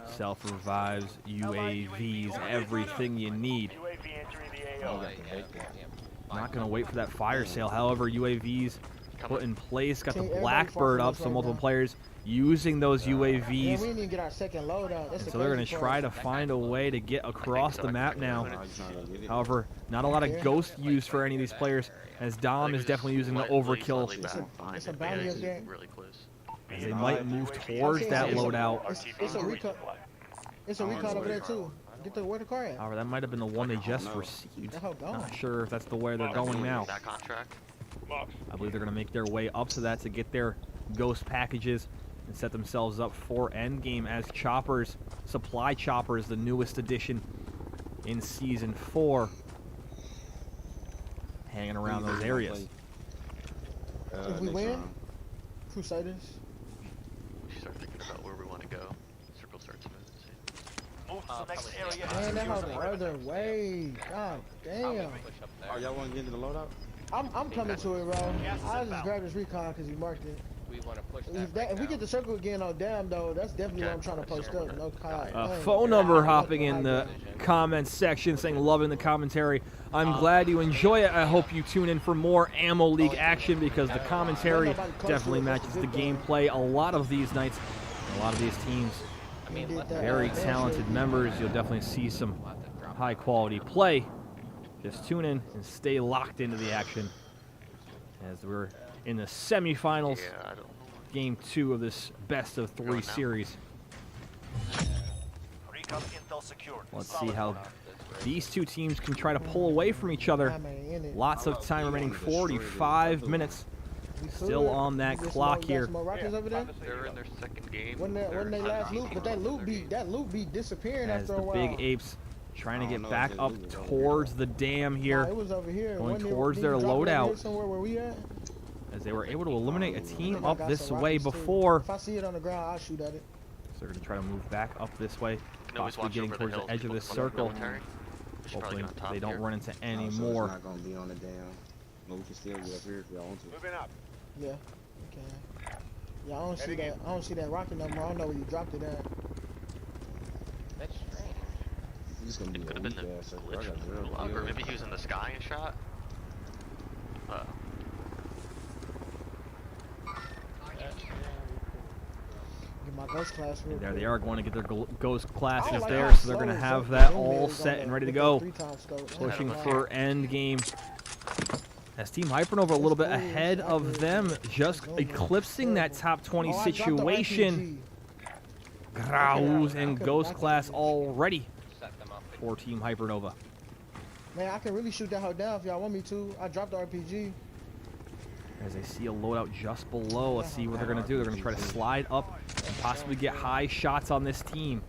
Self-revives, UAVs, everything you need. UAV entering the AO. Not going to wait for that fire sale. However, UAVs put in place. Got the See, everybody Blackbird focus up, so right multiple now. players using those Yeah, we UAVs. didn't even get our second loadout. That's And the so they're going crazy to part. try to find a way to get across the map now. I just trying to get it. However, not a lot of ghost use for any of these players, as Dom is definitely using the overkill. It's a bounty up there. Really close. As they might move towards that loadout. It's a recon. It's a recon over there too. Get the where the car at? However, that might have been the one they just received. That hoe gone. Not sure if that's the way they're going now. That contract. I believe they're going to make their way up to that to get their ghost packages and set themselves up for endgame as choppers, supply choppers, the newest addition in Season 4, hanging around those areas. If we next win, round. Crusaders. We should start thinking about where we want to go. Circle starts moving. Move to the next area. Man, that hoe the other way. God damn. Oh, y'all want to get into the loadout? I'm coming to it, bro. I just grabbed this recon because he marked it. We want to push If we get the circle again on damn though, that's definitely what I'm trying to post up. No cop. Phone number hopping in the comments section saying loving the commentary. I'm glad you enjoy it. I hope you tune in for more Ammo League action because the commentary definitely matches the gameplay a lot of these nights. A lot of these teams, very talented members. You'll definitely see some high quality play. Just tune in and stay locked into the action as we're in the semifinals. Yeah, I don't. Game 2 of this best of 3 series. Recon intel secured. Let's see how these two teams can try to pull away from each other. Lots of time remaining, 45 minutes still on that clock here. They're in their second game. When they last loot, but that loot be disappearing As after the a while. Big Apes trying to get back up towards the dam here, It was over here. going Wasn't it- towards didn't their you drop it over here loadout, somewhere where we at? as they were able to eliminate a I team think I up got this some way rockets, too. before. If I see it on the ground, I'll shoot at it. So they're going to try to move back up this way, can always possibly watch getting over towards the hills, edge of people this from the circle. military. We should probably Hopefully get on top they don't here. run into any Oh, so more It's not gonna be on the damn. No, we can still get up here if y'all want to. Moving up. Yeah, okay. Yeah, I don't see that. I don't see that rocket no more. I don't know where you dropped it at. That's strange. It's just gonna be It could a have been weak the ass circle. I glitch got from zero the log, or kills. maybe he was in the sky and shot. Get my ghost class real There quick. they are going to get their ghost classes I don't like there, how so they're going to slow have the that zoom all is on set the- and ready to with the go. 3x scope. Pushing Yeah. for end game. As Team Hypernova a little bit ahead of them, just eclipsing that top 20 Oh, I dropped the situation. RPG. Graus and Ghost class already Set them up. for Team Hypernova. Man, I can really shoot that hoe down if y'all want me to. I dropped the RPG. As I see a loadout just below, let's see what they're going to do. They're going to try to slide up and possibly get high shots on this team.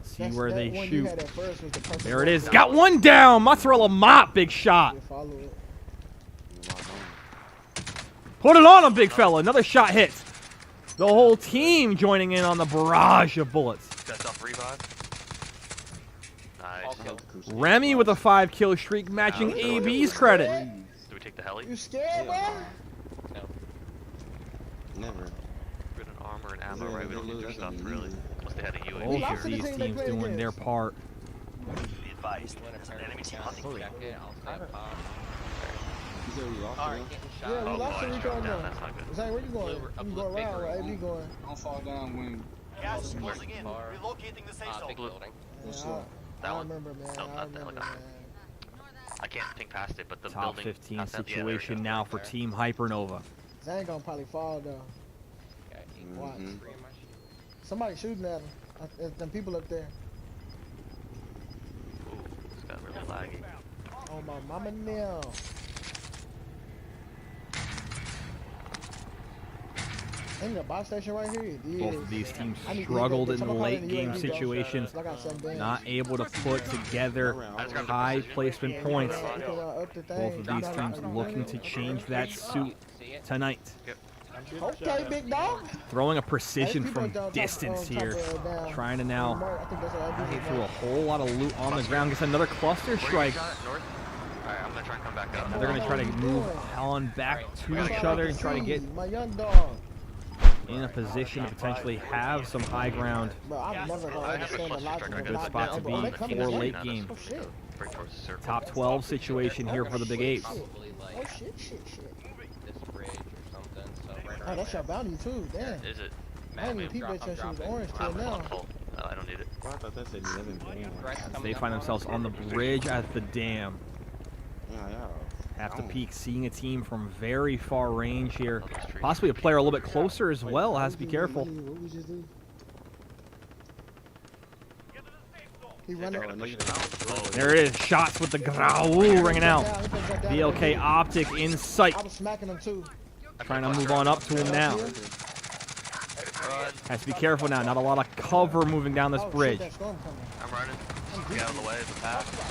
See where That they one you shoot. had at first was the perfect There it is. one. Got one down. Mozzarella mop. Big shot. Yeah, follow it. Put it on him, big fella. Another shot hits. The whole team joining in on the barrage of bullets. That's off revive. Nice. Remy with a 5-kill streak, matching Wow. AB's credit. Do we take the heli? You scared, bro? No. Never. We're an armor and ammo, Yeah, right? We don't need their they're stuff, losing really. easy. Unless they had a UAV. Both lost of to the these team they teams played doing their against. part. Be advised. When There's an apparently enemy team down hunting to for you. check it, I'll stay up high. You said we lost Alright, to them? getting shot. Yeah, we Oh, lost boy, to it's Rico dropped down. now. That's not good. Zane, where you going? Blue- You blue going around bigger where room. AB going? Don't fall down when... Gas is closing in. Far. Relocating the safe zone. Big building. What's Yeah, up? That I one? remember, man. No, I not that remember, helicopter. man. I can't think past it, but the Top building. 15 past that- yeah, there we situation go. now for There. Team Hypernova. Zane gonna probably fall though. Got Watch. Mhm. three in my shoe. Somebody shooting at him. Them people up there. Ooh, it's got really laggy. Oh my mama now. Ain't a buy station right here? It Both is. of these teams I need to struggled get in someone late calling game the UAV, though. situations, I got some bands. not able to put together I just got the high precision. placement Yeah, points. yeah, yeah. Up the thing. Both of these teams looking to change that suit See it? tonight. Okay, big dog. Throwing a precision Hey, people from down top- distance top here. of, down. Trying to now I think that's what I get did. through a whole lot of loot on the ground. Gets another cluster Where you strike. shot? North? Alright, I'm gonna try and come back up. Now they're going to try to move on back to each other and try to get my young dog. in a position to potentially have some high ground. Bro, I'm never gonna I have a understand the cluster logic strike. I of got Good it spot to down be below they the coming for team. late Now game. Oh shit. Break towards the circle. Top 12 situation here for the Big Apes. Probably like Oh shit. this bridge or something. So right Oh, around that's your there. bounty too. Damn. Is it? I didn't even peep that shit was orange till I'm now. full. Oh, I don't need it. I thought that said 11 bands. They find themselves on the bridge at the dam. Yeah. Have to Oh. peek, seeing a team from very far range here. Oh, those trees. Possibly a player a little bit closer as well. Has to be careful. What we just do? He Yeah, run they're up. gonna push it out. There it is. Shots with the Grau ringing out. BLK Optic in sight. I was smacking him too. Trying to move on up to him now. Run. Has to be careful now. Not a lot of cover moving down this Oh, shit, bridge. that storm coming. I'm running. Get out of the way of the path.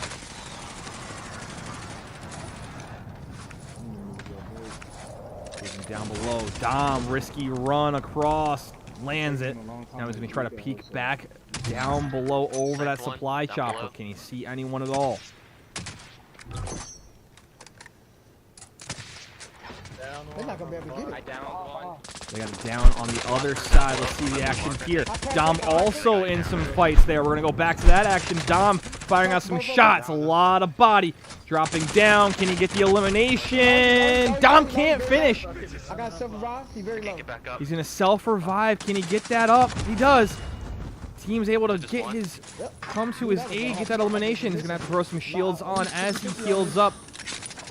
Moving down below. Dom, risky run across. Lands it. Now he's going to try to peek back down below over that supply Down chopper. below. Can he see anyone at all? They're not gonna be able to get I it. downed one. They got it down on the other side. Let's see the action here. Dom also in some fights there. We're going to go back to that action. Dom firing out some shots. A lot of body. Dropping down. Can he get the elimination? Dom can't finish. I got silver rod. He very low. Get back up. He's going to self-revive. Can he get that up? He does. Team's able to Just get one. his, come to his aid, get that elimination. He's going to have to throw some shields on as he heals up.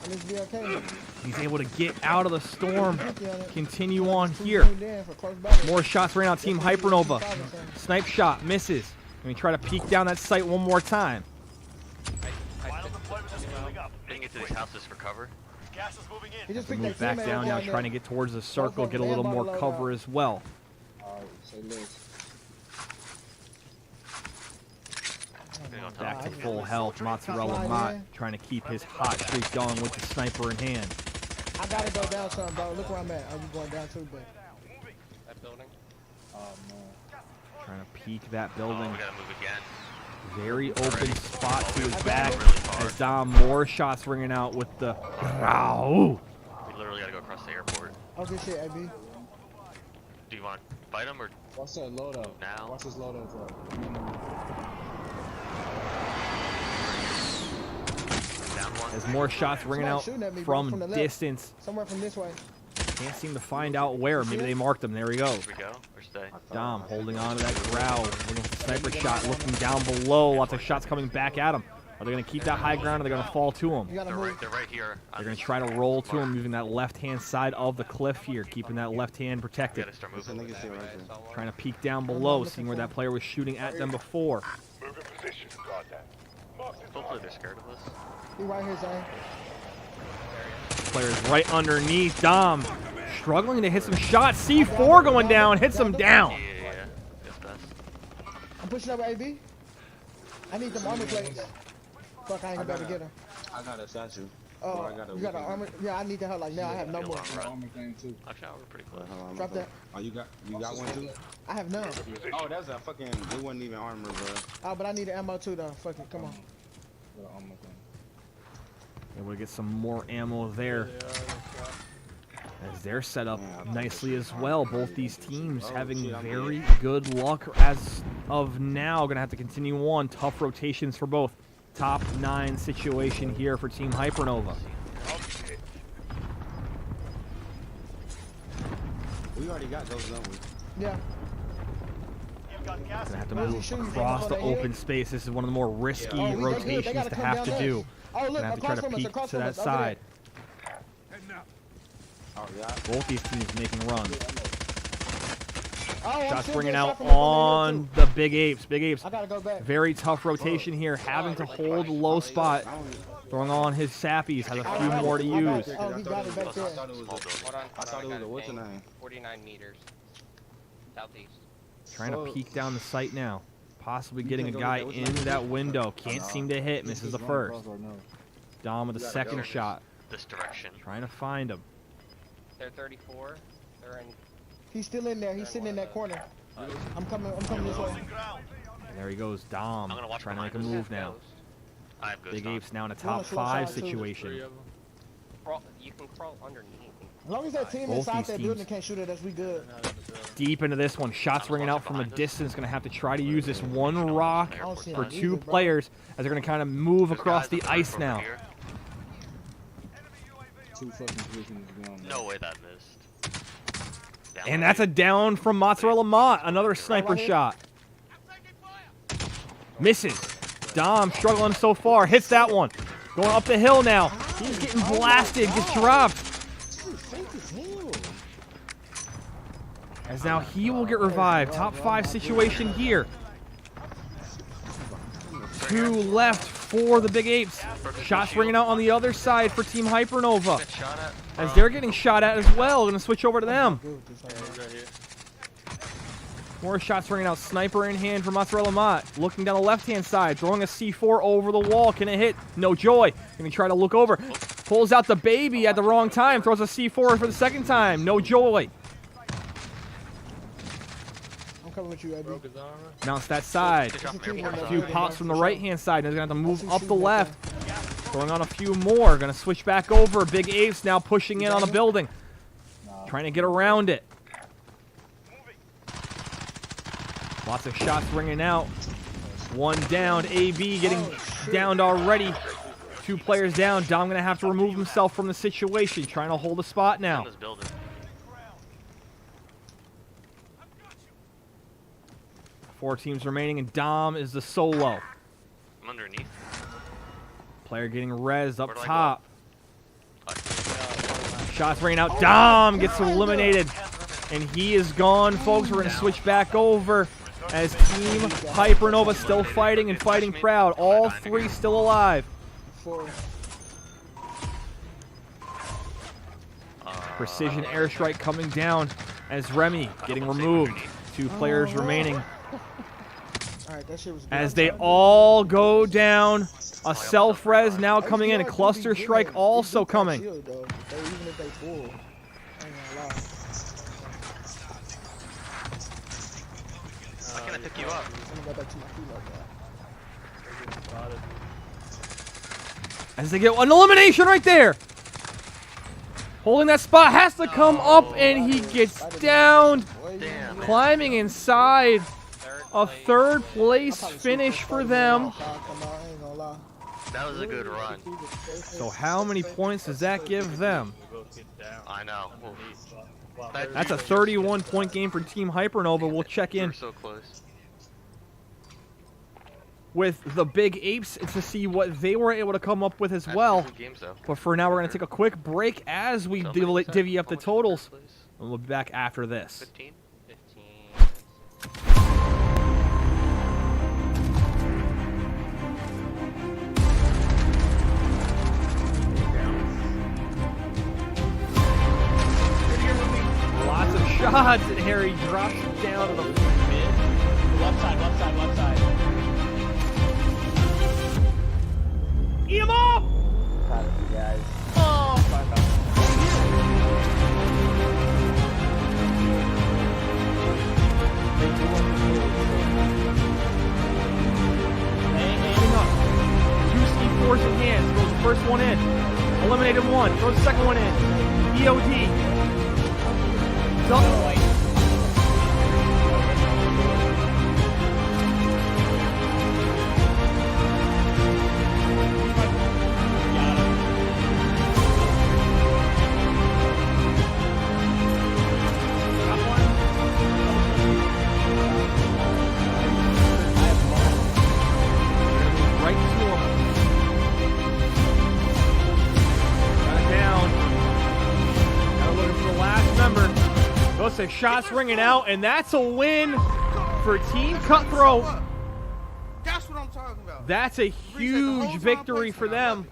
And it's be okay. He's able to get out of the storm. Continue on here. For close battle. More shots right now. Team Hypernova. Snipe shot. Misses. Let me try to peek down that sight one more time. Final deployment is moving up. Getting into these houses for cover. Gas is moving in. He just To picked move that back teammate down up now, there. trying to get towards the circle, get a little more cover as well. Alright, say less. Getting on top. Back to full health. Mozzarella Mott trying to keep his hot streak going with the sniper in hand. I gotta go down some, bro. Look where I'm at. I'm going down too, but That building. Trying to peek that Oh, building. we gotta move again. Very open spot to his back Really far. as Dom, more shots ringing out with the... Ow! We literally gotta go across the airport. Oh, good shit, AB. Do you want to fight him or Watch that loadout. now? Watch this loadout drop. Down one. As more shots ringing out shooting at me, bro, from from the left. distance. Somewhere from this way. Can't seem to find out where. Maybe they marked him. There we go. Here we go. Or stay. Dom holding on to that growl. Looking for the sniper shot. Looking down below. Lots of shots coming back at him. Are they going to keep that high ground or are they going to fall to him? You gotta move. They're right here. They're going to try to roll to him using that left-hand side of the cliff here, keeping that left hand We protected. gotta start Listen, moving. niggas stay right there. Trying to peek down below, seeing where that player was shooting at them before. Hopefully they're scared of us. He right here, Zane. Player's right underneath. Dom struggling to hit some shots. C4 going down. Hits him down. Yeah. That's best. I'm pushing up AB. I need them armor plates. Fuck, I ain't gonna be able to get her. I got a statue. Oh, I got a you got an armor? Yeah, I need that. Like now, I have no more. armor thing too. Actually, we're pretty close. Drop that. Oh, you got one too? I have none. Oh, that's a fucking. It wasn't even armor, bro. Oh, but I need the ammo too, though. Fuck it, come on. Able to get some more ammo there. As they're set up nicely as well. Both these teams having very good luck as of now. Gonna have to continue on. Tough rotations for both. Top 9 situation here for Team Hypernova. We already got those, don't we? Yeah. Gonna have to move across the open space. This is one of the more risky rotations to have to do. Oh, look, Gonna have to try to peek to that side. Oh, yeah. Both these teams making runs. Oh, Shots bringing out on the Big Apes. Big Apes, I gotta go back. very tough rotation here, having to hold low spot. Throwing on his sappies, has a few more to use. Oh, he got it back there. I thought it was Hold on, I thought it was a what's the got name? 49 meters. Southeast. Trying to peek down the sight now. Possibly getting a guy in that window. Can't seem to hit. Misses the first. Dom with the second shot. This direction. Trying to find him. They're 34. They're in. He's still in there. He's sitting in that corner. I'm coming this way. And there he goes. Dom I'm gonna watch trying to make a behind move now. I have good Big stuff. Apes now in a Wanna top slow 5 side too. situation. Crawl, you can crawl underneath. As long as that team Both inside these that teams. building can't shoot at us, we good. Deep into this one. Shots ringing out from a distance. Going to have to try to use this one rock I don't see for him 2 either, bro. players as they're going to kind of move There's across guys the on ice over now. here. 2 fucking positions gone. No way that missed. Down And there. that's a down from Mozzarella Mott. Another sniper shot. Misses. Dom struggling so far. Hits that one. Going up the hill now. He's getting blasted. Gets dropped. As now he will get revived. Top 5 situation here. 2 left for the Big Apes. Shots ringing out on the other side for Team Hypernova. Get shot at. As they're getting shot at as well. Going to switch over to them. More shots ringing out. Sniper in hand for Mozzarella Mott. Looking down the left-hand side. Throwing a C4 over the wall. Can it hit? No joy. Going to try to look over. Pulls out the baby at the wrong time. Throws a C4 for the second time. No joy. I'm coming with you, AB. Mounts that side. Good job It's from a team airport. A few member. pops from the right-hand side. Now he's going to have to move up the left. Throwing on a few more. Going to switch back over. Big Apes now pushing in on the building. Trying to get around it. Lots of shots ringing out. 1 down. AB getting downed already. 2 players down. Dom going to have to remove himself from the situation. Trying to hold a spot In now. this building. 4 teams remaining, and Dom is the solo. I'm underneath. Player getting rezzed up Where do I go? top. Shots ringing out. Dom gets eliminated. And he is gone, folks. We're going to switch back over as Team Hypernova still fighting and fighting proud. All 3 still alive. Precision airstrike coming down as Remy getting removed. 2 players remaining Alright, that shit was good. as they all go down. A self-res now coming in. A cluster strike also coming. Shield, though. Even if they full. I ain't gonna lie. How can I pick you up? I'm gonna go back to my feet like that. As they get an elimination right there. Holding that spot, has to come up, and he gets down. Damn. Climbing inside. A third place finish for them. That was a good run. So how many points does that give them? I know. That's a 31-point game for Team Hypernova. We'll check in We're so close. with the Big Apes to see what they were able to come up with as That's well. two games, though. But for now, we're going to take a quick break as we Somebody said divvy up how the much totals. first place? And we'll be back after this. 15? 15. Lots of shots, and Harry drops it down to the mid. Left side, left side, left side. Eat him up! Oh, my God. Coming up. Two C4s in hand. Throws the first one in. Eliminated one. Throws the second one in. EOD. Double. Right to him. Got it down. Now looking for the last member. Those are shots ringing out, and that's a win for Team Cutthroat. That's what I'm talking about. That's a huge victory for them.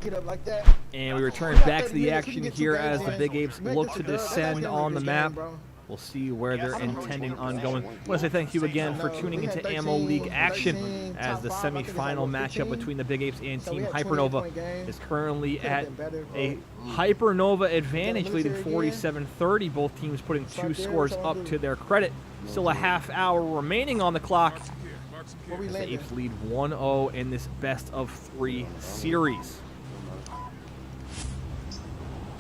Get up like that. And we return back to the action here as the Big Apes look to descend on the map. We'll see where they're intending on going. I want to say thank you again for tuning into Ammo League action as the semi-final matchup between the Big Apes and Team Hypernova is currently at a Hypernova advantage, leading 47-30. Both teams putting two scores up to their credit. Still a half hour remaining on the clock. The Apes lead 1-0 in this best of 3 series.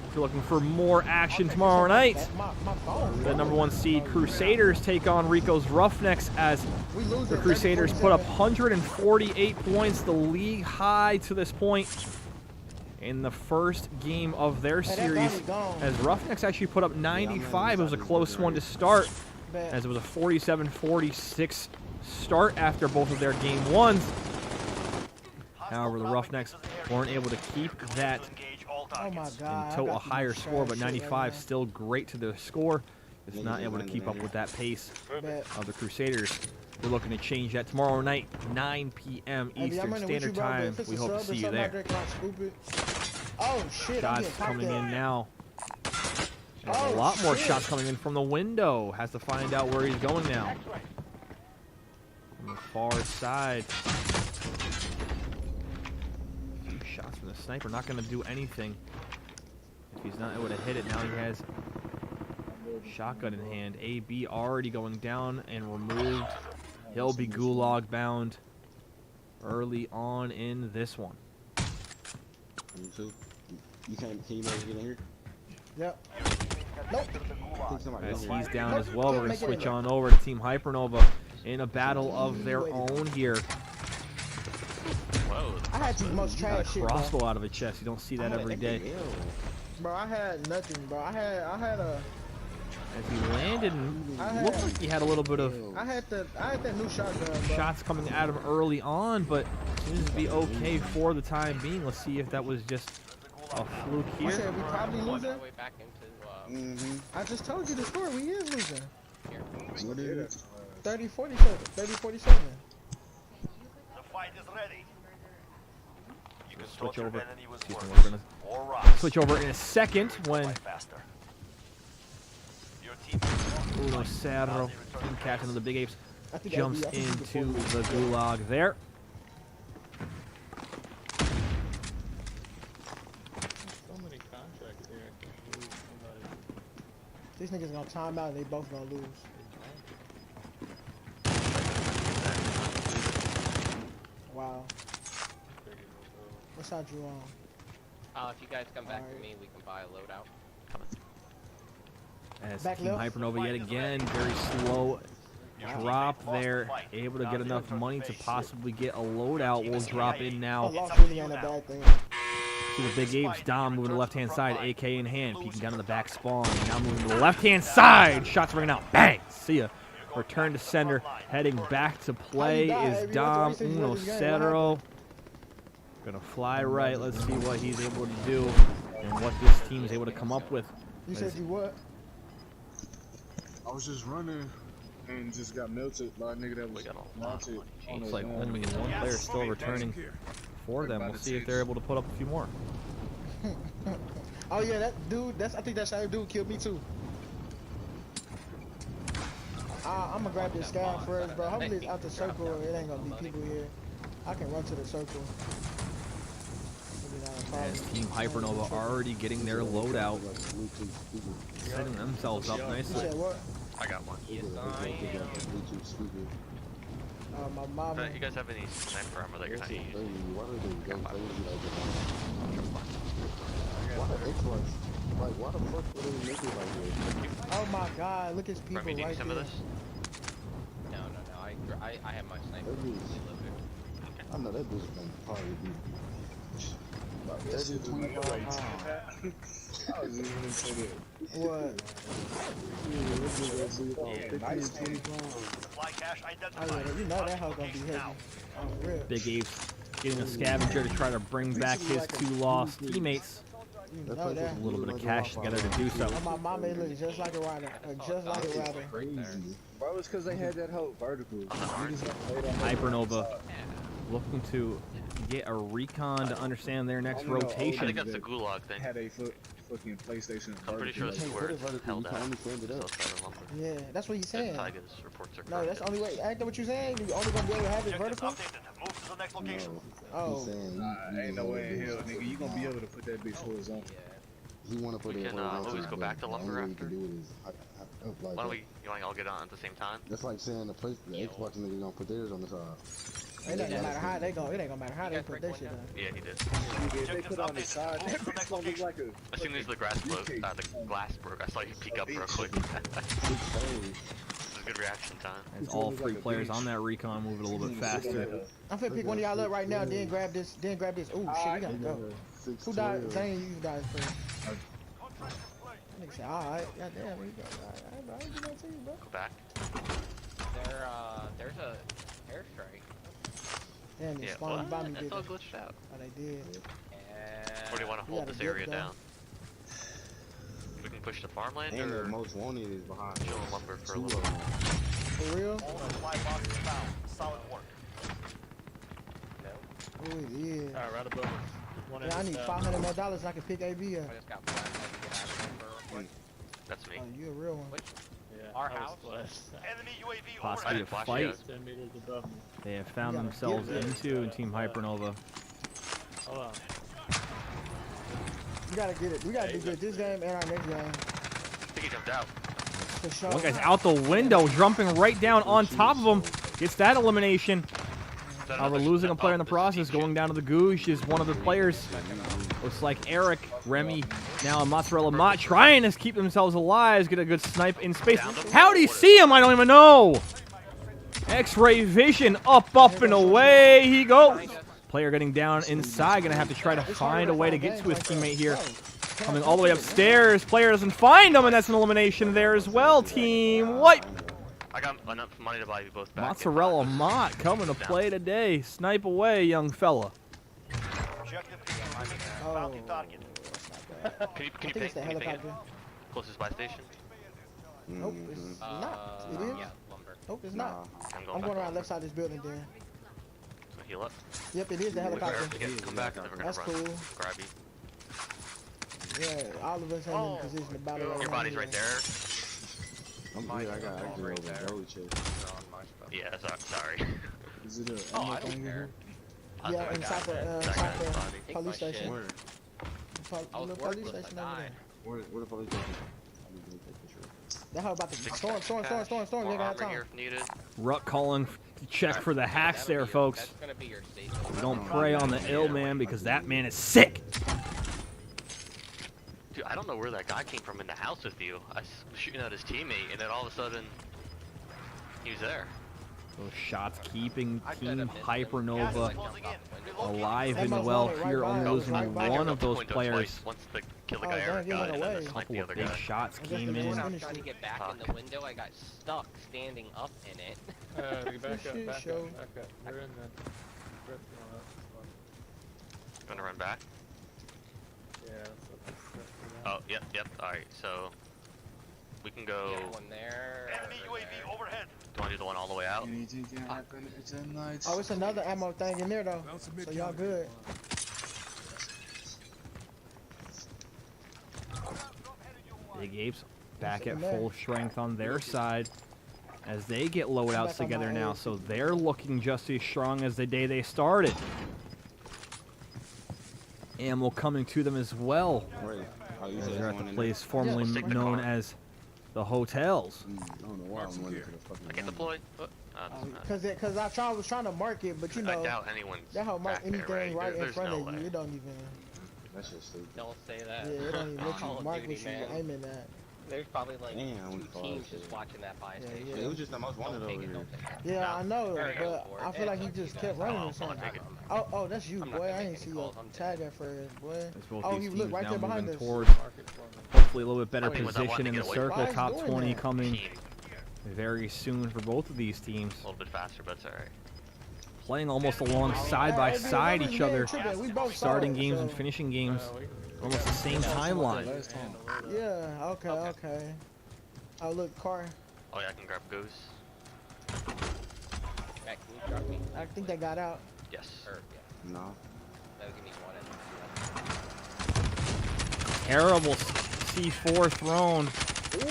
If you're looking for more action tomorrow night, the #1 seed Crusaders take on Rico's Roughnecks as the Crusaders put up 148 points, the league high to this point in the first game of their series, as Roughnecks actually put up 95. It was a close one to start, as it was a 47-46 start after both of their game ones. However, the Roughnecks weren't able to keep that and tote a higher score, but 95 still great to their score. It's not able to keep up with that pace of the Crusaders. We're looking to change that tomorrow night, 9 p.m. Eastern Standard Time. We hope to see you there. Oh shit! Shots coming in now. There's a lot more shots coming in from the window. Has to find out where he's going now. On the far side. Shots from the sniper, not going to do anything if he's not able to hit it. Now he has shotgun in hand. AB already going down and removed. He'll be gulag bound early on in this one. Can you manage to get in here? Yep. As he's down as well, we're going to switch on over to Team Hypernova in a battle of their own here. I had the most Got a trash shit, crossbow bro. out of a chest. You don't see that every day. Bro, I had nothing, bro. I had a. As he landed, and looked like he had a little bit of I had that new shotgun, bro. shots coming at him early on, but seems to be okay for the time being. Let's see if that was just a fluke I here. said we probably losing. Way back into, I just told you the story. We is losing. What is it? 30-47. 30-47. The fight is ready. You can Switch thought your over. enemy was Excuse me, worse. we're gonna Or rise. switch over in a second when Fight faster. Your team Uno Cerro, team captain of the Big Apes, I think jumps that'd be- I think we into can the gulag there. These niggas gonna time out and they both gonna lose. Wow. What side you on? If you guys come back Alright. to me, we can buy a loadout. As Back Team left. Hypernova yet again, very slow drop there, able to get enough money to possibly get a loadout. Will drop in A now. loss really ain't a bad thing. See the big Apes. Dom moving to the left-hand side, AK in hand, peeking down to the back spawn. Now moving to the left-hand side. Shots ringing out. Bang! See ya. Return to sender. Heading back to play is Dom Uno Cetro. Gonna fly right. Let's see what he's able to do and what this team is able to come up with. You said you what? I was just running and just got melted by a nigga that was mounted. Looks like only one player still returning for them. We'll see if they're able to put up a few more. Oh yeah, that dude. I think that same dude killed me too. I'm gonna grab this sky first, bro. Hopefully it's out the circle. It ain't gonna be people here. I can run to the circle. As Team Hypernova already getting their loadout, setting themselves up You nicely. said what? I got one. My mama. You guys have any sniper armor that you're not using? Why the fuck would they make it like this? Oh my God! Look at people Remy, do you right need some of there. this? No. I have my sniper. I know that bitch gonna probably be about 30, 25 pounds. I was even gonna say that. What? Yeah, this bitch gonna be about 15, 20 pounds. Supply cache Oh identified. yeah, you know that hoe gonna be heavy. Oh, real. Big Apes getting a scavenger to try to bring back his two lost teammates. You know that. A little bit of cash together to do so. Oh, my mama, it looks just like a rider. Just like a rider. Crazy. Bro, it's because they had that whole vertical. Hypernova looking to get a recon to understand their next I rotation. think that's the gulag thing. Had a fucking PlayStation. I'm pretty sure this is where it's held at. Yeah, that's what he's saying. Tigers reports are No, that's the only way. Ain't that what you're saying? You only gonna be able to have it Objectives vertical? updated. Move to the next location. Oh. Ain't no way in hell, nigga. You gonna be able to put that bitch horizontal. We can always go back to lumber after. Why don't we? You want to all get on at the same time? That's like saying the Xbox nigga gonna put theirs on the side. It ain't gonna matter how they go. It ain't gonna matter how they put that shit on. Yeah, he did. If they put on the side, that bitch gonna look like a. As soon as the glass broke, the glass broke, I saw you peek up real quick. This is good reaction time. As all three players on that recon move it a little bit faster. I'm finna pick one of y'all up right now, then grab this, Ooh, shit, we gotta go. Who died? Zane, you died first. Nigga said, alright, goddamn, we go. Alright, bro, I ain't do nothing to you, bro. Go back. There's a airstrike. Damn, they Yeah, spawned by me, that's did all they? glitched out. Oh, they did. Or do you want to hold this area down? We can push the farmland And the or most wanted is behind. chill lumber for a little bit. For real? Supply box is found. Solid work. Oh, it is. Alright, right above us. One Yeah, I need $500 more so I can pick AB up. I just got flat. I can get out of there real quick. That's me. Oh, you a real one. Yeah, Our I was house? blessed. Enemy UAV Possibly a overhead. flash fight yet. 10 meters above me. they have found Yeah, themselves yeah. into in Team Hypernova. Hold on. We gotta get it. We gotta do good this game and our next game. I think he jumped out. For sure. One guy's out the window, jumping right down on top of him. Gets that elimination. However, losing a player in the process, going down to the goosh is one of the players. Looks like Eric, Remy, now a Mozzarella Mott trying to keep themselves alive. Get a good snipe in space. How'd he see him? I don't even know. X-ray vision, up, and away he goes. Player getting down inside, gonna have to try to find a way to get to his teammate here. Coming all the way upstairs, player doesn't find him, and that's an elimination there as well. Team wipe. I got enough money to buy you both back. Mozzarella Mott coming to play today. Snipe away, young fella. Objective bounty target. Can you I think ping? it's the Can you ping it? helicopter. Closest buy station? Nope, it's not. It is? Yeah, lumber. Nope, it's not. I'm back going around over. left side of this building then. So heal up. Yep, it is the helicopter. Come back and then we're gonna That's run. cool. Grab you. Yeah, all of us ain't in position to battle right Your now. body's right there. I'm good. I got active over Joey chest. Yeah, sorry. Is it a Oh, ammo I thing don't in care. here? Yeah, inside the That guy's body. Take police my station. shit. Where? I was The police worthless, station I over died. there. Where the police station? I need to take this shit. That hoe about to storm. You More ain't got armor time. here if needed. Ruck calling to check for the hacks there, folks. That's gonna be your safe. We don't prey on the ill man because that man is sick. Dude, I don't know where that guy came from in the house with you. I was shooting at his teammate, and then all of a sudden, he was there. Those shots keeping Team Gas Hypernova is closing in. alive and Emma's well running right here, by only us, losing right by one us. of those Window players. twice, once the kill the Oh, guy dang, Eric he got, went and then away. the snipe Couple the of other big guy. shots I guess came the in. one- I was trying to get back in the window. I got stuck standing up in it. Show. We're in the. Gonna run back? Yeah, that's Oh, yep. Alright, so we can go. Yeah, one there. Enemy one UAV there. overhead. Do you want to do the one all the way out? Anything can happen tonight. Oh, it's another ammo thing in there though. So y'all good. Big Apes back at full strength on their side as they get loadouts together now, so they're looking just as strong as the day they started. Ammo coming to them as well. Wait, oh, you As said they're at one the in place formerly Let's take the known car. as the hotels. there? I don't know why I'm running to the fucking I get gun. deployed. Cause I was trying to mark it, but you I know doubt anyone's that hoe mark back there, anything right in There's front no of way. you. It don't even. That shit's stupid. Don't say that. Yeah, it don't even let Call you of mark Duty, what you man. aiming at. There's probably like Damn, we 2 call teams that just shit. watching that fire Yeah, station. yeah. It was just the most wanted Don't over take it, here. don't take it. Yeah, I know, There you go but for I it. feel like he Yeah, just you kept got it. running or I'll something. take it. Oh, that's you, I'm not boy. gonna I make didn't any see your calls, I'm dead. tag at first, boy. As both Oh, these he teams looked right now there behind moving us. towards hopefully a little bit better I mean, was I position wanting in to the get away circle. from it? Top Why is 20 doing that? coming Team. very soon for both of these teams. A little bit faster, but it's alright. Playing almost along side by side each other, We both starting saw it, games so- and finishing games almost the same timeline. Last time. Yeah, okay. Oh, look, car. Oh yeah, I can grab Goose. Matt, can you drop me? I think they got out. Yes. Or, yeah, No. that'll give me one. Terrible C4 thrown.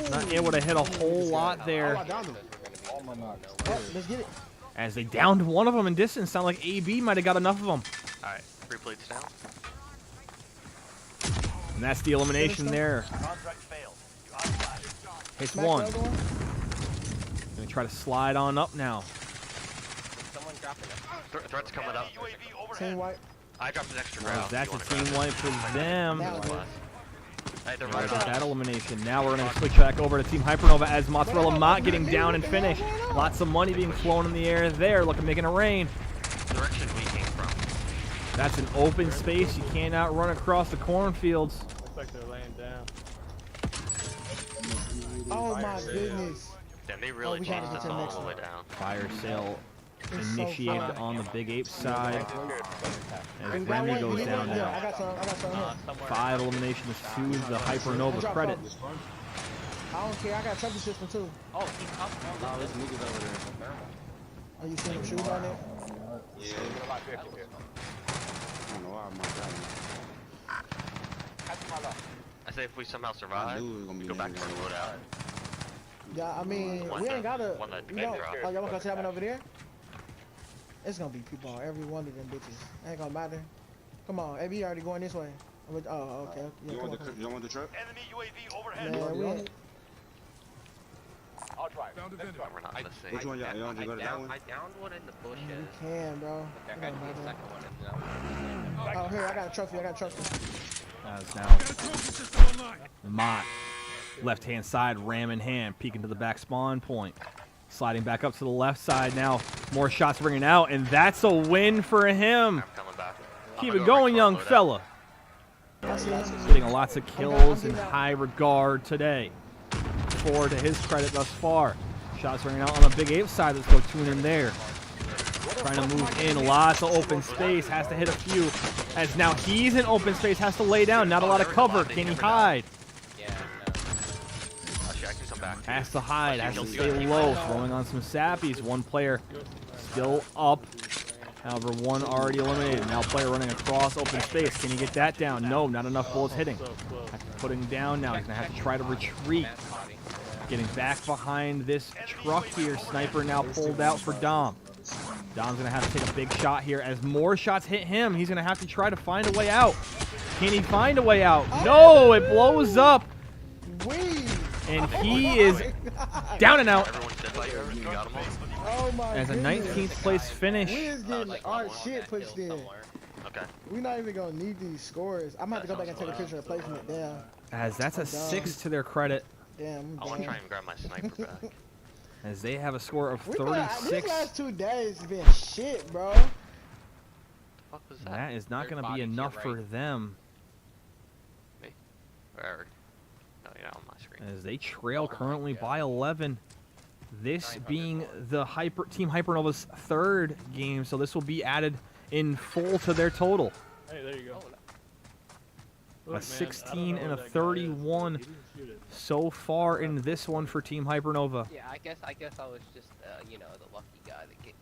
Not able to hit a whole lot there. Oh my god. Oh, let's get it. As they downed one of them in distance. Sound like AB might have got enough of them. Alright, 3 plates down. And that's the elimination there. Contract failed. You outclassed. Hits Smack one. the other one. Gonna try to slide on up now. Someone dropping it. Threat's coming up. Enemy UAV Team overhead. white. I dropped an extra Well, round. that's You a wanna team grab it? wipe for them. Now it is. I had to Right, run with out. that elimination. Now we're going to switch back over to Team Hypernova as Mozzarella Mott getting down and finished. Lots of money being flown in the air there, looking making it rain. Direction we came from. That's an open space. You can't outrun across the cornfields. Looks like they're laying down. Oh my goodness. Then they really we gotta changed get us to the all next the way one. down. Fire sale It's so initiated fun. on the Big Ape side. As We got Remy one, goes we down got one. Yeah, I now. got some here. Somewhere. 5 eliminations to the Hypernova credit. I don't care. I got trophy system too. Oh, he's up. Oh, there's niggas over there. Are you seeing him shoot on it? Yeah. I don't know why I'm not that. I say if we somehow I survive, knew it was gonna be go back to our niggas over loadout. Yeah, I mean, One we that- ain't gotta. one that We big don't. drop. Oh, y'all want to come sit over there? It's gonna be people on every one of them bitches. Ain't gonna matter. Come on, AB already going this way. Oh, okay. Yeah, You come want on. the, you want the truck? Enemy UAV overhead. Man, we ain't. I'll drive. We're not missing. Which one y'all want to go to that one? I downed one in the bushes. We can, bro. There It got don't to be a matter. second one. And Oh, here, I got a trophy. As now Mott, left hand side, ram in hand, peeking to the back spawn point. Sliding back up to the left side now. More shots ringing out, and that's a win for him. I'm coming back. Keep I'm it gonna go going, right young for our loadout. fella. I see it. Getting lots of kills in high regard today. Forward to his credit thus far. Shots ringing out on the Big Ape side. Let's go tune in there. Trying to move in. Lots of open space. Has to hit a few. As now he's in open space. Has to lay down. Not a lot of cover. Can he hide? yeah, no. Actually, I can come back. Has to hide. Has to stay low. Throwing on some sappies. One player still up. However, one already eliminated. Now player running across open space. Can he get that down? No, not enough bullets hitting. So close. Have to put him down now. He's going to have to try to retreat. Matt's body. Getting back behind this truck here. Sniper now pulled out for Dom. Dom's going to have to take a big shot here. As more shots hit him, he's going to have to try to find a way out. Can he find a way out? No, it blows up. We. And he is down and out Everyone's dead by yours. You got them all. Oh my as a goodness. 19th place We finish. is getting Like our level on shit that pushed hill in. somewhere. Okay. We're not even gonna need these scores. I'm gonna have to go back and take a picture and placing it down. As that's a 6 to their credit, Damn, I want to try and grab my sniper back. as they have a score of these 36. last 2 days have been shit, bro. What the fuck was that? That is not Third going to be body to your enough for right. them, Or, no, you're not on my screen. as they trail Oh, currently yeah. by 11. This 900 being points. the Team Hypernova's 3rd game, so this will be added in full to their total. Hey, there you go. Oh, Look, man, I don't 16 know and where a that guy is, 31. but he didn't shoot it. So far in this one for Team Hypernova. yeah, I guess I was just, you know, the lucky guy that get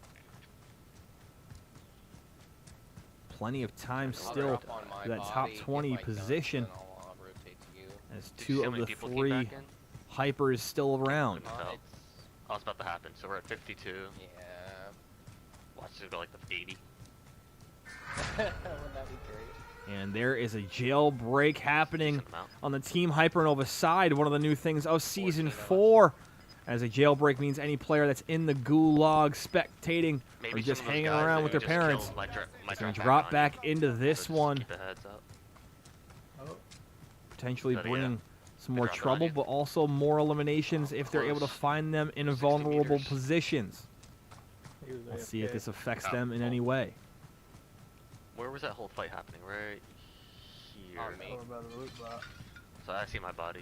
Plenty of time I'll still drop on my that body, top get 20 my guns, position, and I'll, rotate to you. as Did you see 2 how of many the people came 3 back in? Hypers still around. So, It's, oh, it's about to happen. So we're at 52. yeah. Watch this go like the 80. Wouldn't that be great? And there is a jailbreak happening Decent amount. on the Team Hypernova side. One of the new things of Season 14 4. As a jailbreak means any player that's in the gulag spectating Maybe or just some of those hanging guys around that with we their just parents killed might is going to drop drop on back you. into So this just one, Keep a heads up. Oh, potentially But, yeah, bringing some they more drop on trouble, you. but also more eliminations if they're able to Close. find them in 60 vulnerable meters. positions. he was Let's see if AFK. this affects Oh, them in oh. any way. Where was that whole fight happening? Right here. On me. Over by the loot box. So I see my body.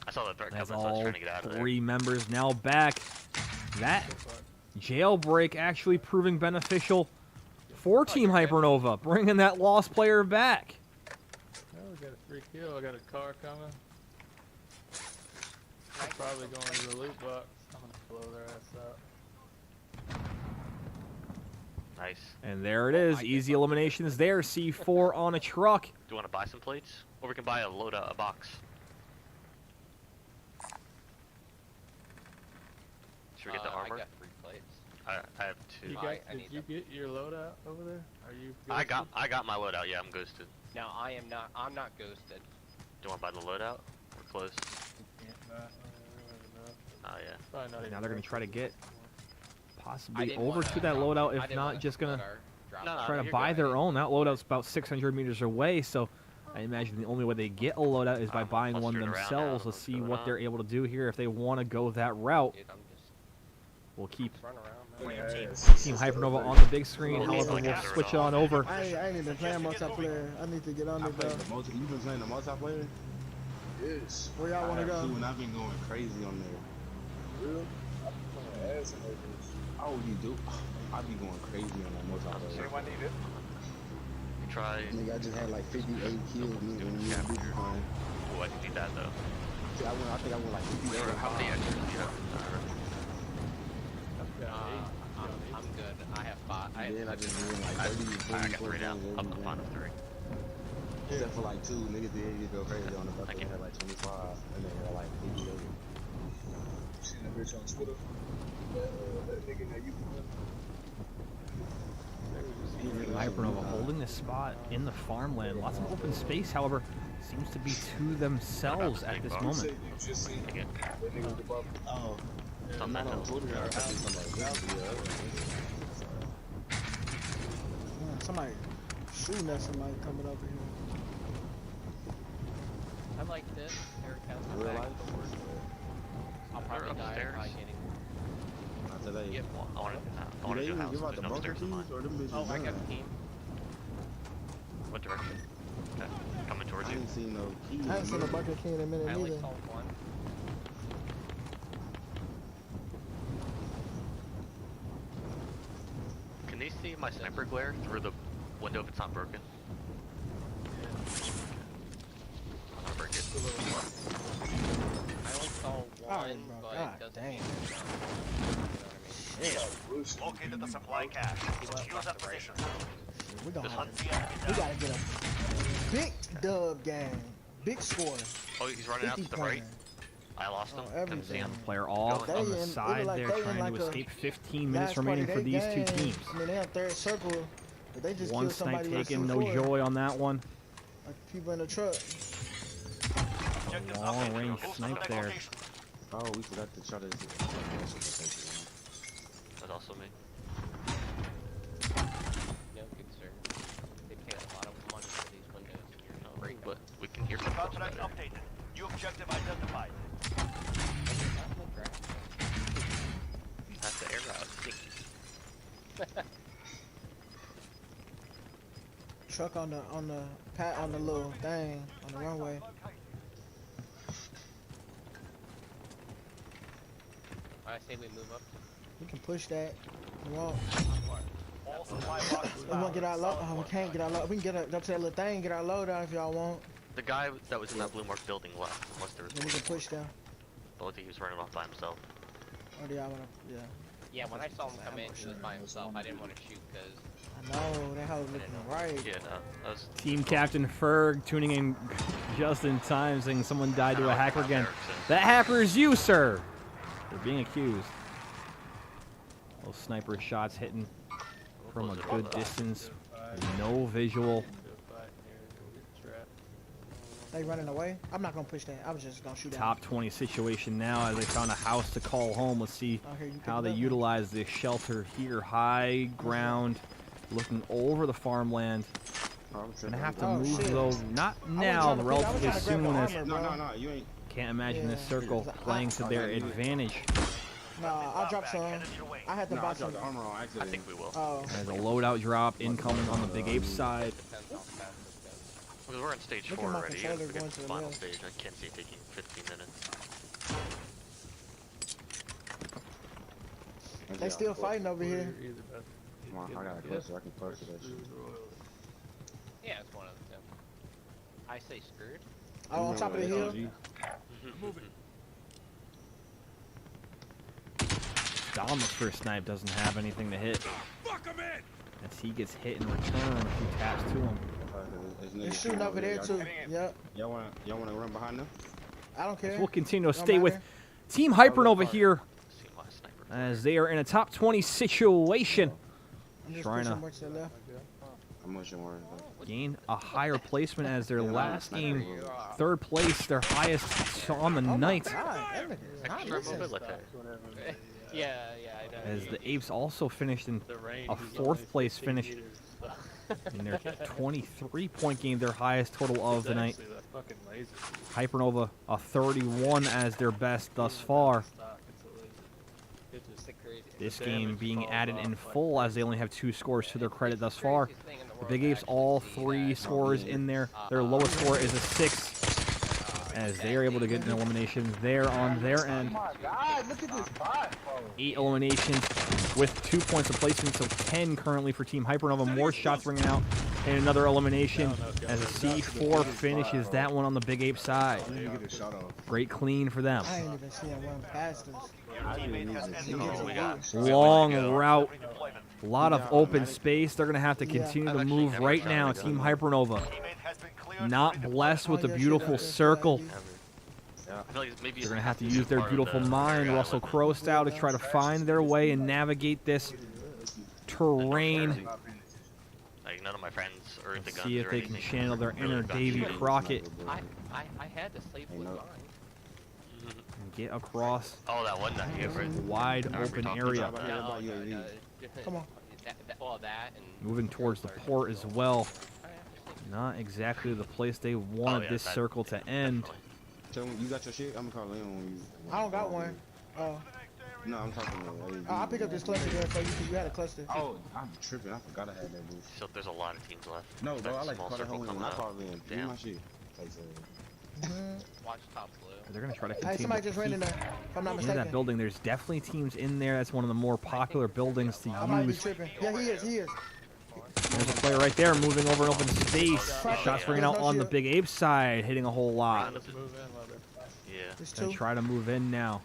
I saw the threat As coming, so I was all trying to get out of there. 3 members now back. That jailbreak actually proving beneficial for Team Hypernova, bringing that lost player back. Oh, we got a free kill. I got a car coming. I'm probably going to the loot box. I'm gonna blow their ass up. Nice. And there it is, easy eliminations there. C4 on a truck. Do you want to buy some plates? Or we can buy a loadout, a box. Should we get the I armor? got 3 plates. I have 2. You I- got, I did need you them. get your loadout over there? Are you? I got ghosted? my loadout. Yeah, I'm ghosted. Now I'm not ghosted. Do you want to buy the loadout? We're close. Can't buy- no. Oh yeah. Probably not even Now they're going to worth try to it. get I possibly didn't over wanna to that drop- loadout, I if didn't not wanna just going to split our drop No, off. try to you're buy good. their own. That loadout's about 600 meters away, so I imagine the only way they get a loadout is by buying one flustered around now. themselves. Let's What's see going what on? they're able to do here if they want to go that route. Dude, I'm just We'll keep run around, man. Team Hypernova on the big screen. Well, However, like we'll after it switch all. on over. I ain't even been playing multiplayer. I need to get on I it, bro. played the multi. You been playing the multiplayer? Yes. Where y'all wanna I have go? too, and I've been going crazy on there. Real? I've been playing ass in those. Oh, you do? I be going crazy on that multiplayer. Anyone need it? We try. Nigga, I just had like 58 kills. Nigga, when you Capture. do fine. Oh, I can beat that though. I think I went like 58. How many extras do you have? I'm good. I have 5. And then I just win like I 30, got 3 now. Up to fun of 3. Except for like 2 niggas did you go crazy on the bus. Thank They you. had like 25 and they had like 58. Seen that bitch on Twitter. That nigga that you Hypernova holding this spot in the farmland. Lots of open space, however, seems to be to themselves at this moment. You just seen Take it. that nigga with the bubble. Oh. It's on Not that on hill. Twitter. I see somebody. Somebody shooting at somebody coming over here. I like this. Eric has my Real back. life? I'll probably die upstairs. by getting. Not today. Get one. I want Do to they do even house. give out There's the no bunker upstairs in mine. keys or them bitches? Oh, I got done? the team. What direction? Okay. Coming towards I you. ain't seen no keys. I ain't seen a Burger King in a minute I only neither. saw one. Can they see my sniper glare through the window if it's not broken? I'm gonna break it. I only saw Alright, one, bro. but God it doesn't damn. mean it's not. You know what Located the supply cache. Secure that position. We gonna Hunt have the to, enemy we down. gotta get a big dub game. Big score. Oh, he's running out 50 to the right. pointer. I lost him. Oh, Couldn't see everything. him. Player off They on the in- side they look like there, they in trying like to a escape. 15 minutes Last part remaining of for they these two game. teams. I mean, they have third circle, but they just One killed snipe somebody with taken, no C4. joy on that one. Like people in the truck. Objectives Long updated. range Move to the snipe next there. location. Oh, we forgot to try this. That's also me. No, good sir. They pay a lot of money for these windows. You're not No, but we can hear from Contract better. updated. New objective identified. That's the air route. Truck on the little thing on the runway. I say we move up. We can push that. We won't. All supply boxes We won't get our load. Oh, we can't get our load. We can get up to that little thing, get our load out if y'all want. The guy that was in that blue marked building left, unless there was Then we can push them. but I think he was running off by himself. Or do y'all wanna? Yeah. Yeah, when I saw him come in, he was by himself. I didn't want to shoot because I know that hoe looking right. Yeah, no, that was Team Captain Ferg tuning in just in time, saying someone died to a hacker again. That hacker is you, sir. You're being accused. Those sniper shots hitting from a good distance. No visual. They running away. I'm not gonna push that. I was just gonna shoot at Top 20 situation now as they found a house to call home. Let's see them. Oh, here, you pick how it they up. utilize this shelter here. High ground, looking over the farmland. Gonna have to Oh, move shit. though, not I wasn't now, trying to pick- I was relatively trying to grab soon the as armor, No, bro. no, no, you ain't. can't imagine this Yeah. circle playing to their advantage. Nah, I dropped some. I had to No, buy I some. dropped the armor on I accident. think we will. Oh, There's a loadout drop incoming on the Big Ape side. depends how fast this goes. Because we're on stage Look at 4 my already. controller We're getting going to to the the final left. stage. I can't see it taking 15 minutes. they still fighting over here. Come on, I got a cluster. I can cluster that shit. Yeah, it's one of the two. I say screwed. Oh, on top of the hill. Dom's first snipe doesn't have anything to hit. As he gets hit in return, a few taps to him. They're shooting over there too. Yep. Y'all wanna run behind them? I don't care. We'll continue to Don't stay with matter. Team Hypernova here See my sniper. as they are in a top 20 situation. I'm just trying pushing to- more to the left. How much you want? Gain a higher placement as their last game, You are. third place, their highest on the Oh my night. God, that nigga is not Extra missing. mobility. Yeah, I know. As the Apes also finished in a fourth place finish in their 23-point game, their highest total of the night. Hypernova a 31 as their best thus far. It's the crazy. This game being added in full as they only have 2 scores to their credit thus far. The Big Apes all 3 scores in there. Their lowest score is a 6 as they are able to get an elimination there on their end. God, look at this bot, bro. 8 eliminations with 2 points of placement, so 10 currently for Team Hypernova. More shots ringing out and another elimination as a C4 finishes that one on the Big Ape side. You get a shot off. Great clean for them. I ain't even see him run past us. Oh, we got Long route, Redeployment. a lot of open space. They're going to have to Yeah. continue I've to actually move never right tried now. to Team go. Hypernova Teammate has been cleared. not blessed with Oh, the yeah, beautiful shit, circle. ever. I feel like maybe They're going to it's have to just use their part of beautiful the mind, area Russell with it. Crowe style, to try to find their way and navigate this terrain. Like none of my friends are into guns See if or they can anything. channel their Really inner gun Davy shooting. Crockett I had to sleep with mine. and get across Oh, that one that you a right? wide I remember open talking area. about that. No, Come on. Well, that and Moving towards the port as well. Not exactly the place they wanted Oh, yeah, this that- circle to end. Definitely. So you got your shit? I'm calling in when you. I don't got one. Oh, No, I'm talking to. I'll pick up this cluster there for you because you had a cluster. Oh, I'm tripping. I forgot I had that boost. So there's a lot of teams left. No, bro, That I like small call that circle hole in coming when I up. call in. Give me Damn. my shit. Like, watch top blue. They're going to try to Hey, continue somebody to just ran in keep there. If I'm not in that mistaken. building. There's definitely teams in there. That's one of the more popular buildings to I might be use. tripping. Yeah, he is. He is. There's a player right there moving over an open space. Shots ringing out on the Big Ape side, hitting a whole lot. Yeah. There's They 2. try to move in now.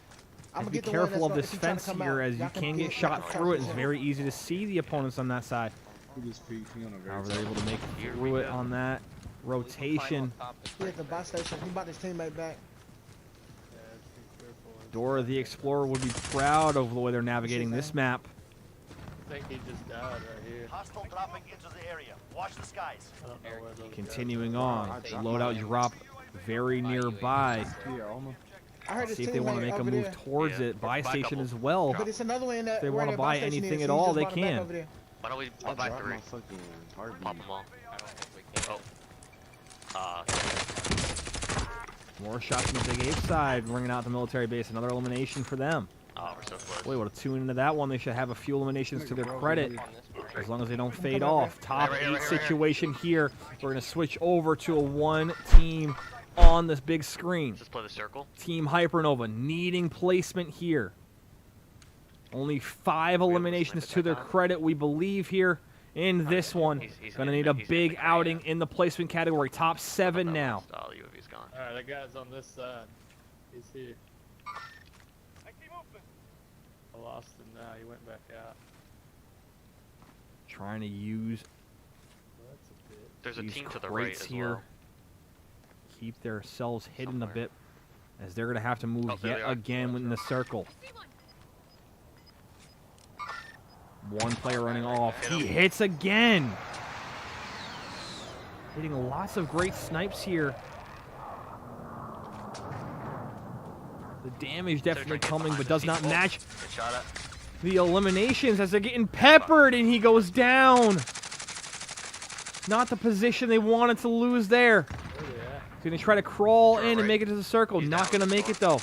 I'm And gonna be get the one careful of that's this gonna- if fence he trying to here, come out, as you y'all can can get peek shot out. through it. It's very easy to see the opponents on that side. However, they're able to make it through it on that rotation. He at the bus station. He brought his teammate back. Dora the Explorer would be proud of the way they're navigating this map. I think he just died right here. Hostile dropping into the area. Watch the skies. I don't know where those Continuing on, loadout drop very nearby. Yeah, almost. I heard this See if they team want to like make a over move there. towards Yeah, it. Buy back station up. as well. But it's another one in that. If they where wanna the buy buy station anything is, at so you all, just they bought it back can. over there. Why don't we I buy dropped 3? my fucking heartbeat. Pop them all. I don't think we can. Oh. More shots from the Big Ape side, bringing out the military base. Another elimination for them. Oh, we're so close. Boy, what a tune into that one. They should have a few eliminations to their credit, On this part. as long as they don't fade Come on, off. Top Right here, 8 right here. situation here. We're going to switch over to a one team on this big screen. Just play the circle. Team Hypernova needing placement here. Only 5 eliminations to their credit, we believe, here in this one. He's Going to gonna- need a he's big gonna- outing in the placement category. Top 7 now. Oh, the UAV's gone. Alright, that guy's on this side. He's here. I lost him now. He went back out. Trying to use Well, that's a bit. There's a these team to the right crates as here. well. Keep themselves hidden a Somewhere. bit, as they're going to have to move Oh, there yet they are. again in the circle. One player running off. Hit He him. hits again. Hitting lots of great snipes here. The damage definitely coming, but does not match Good shot at. the eliminations as they're getting peppered, and he goes down. Not the position they wanted to lose there. Where they at? He's going to try to crawl in and right. make it to the circle. He's Not down. going to make it, though.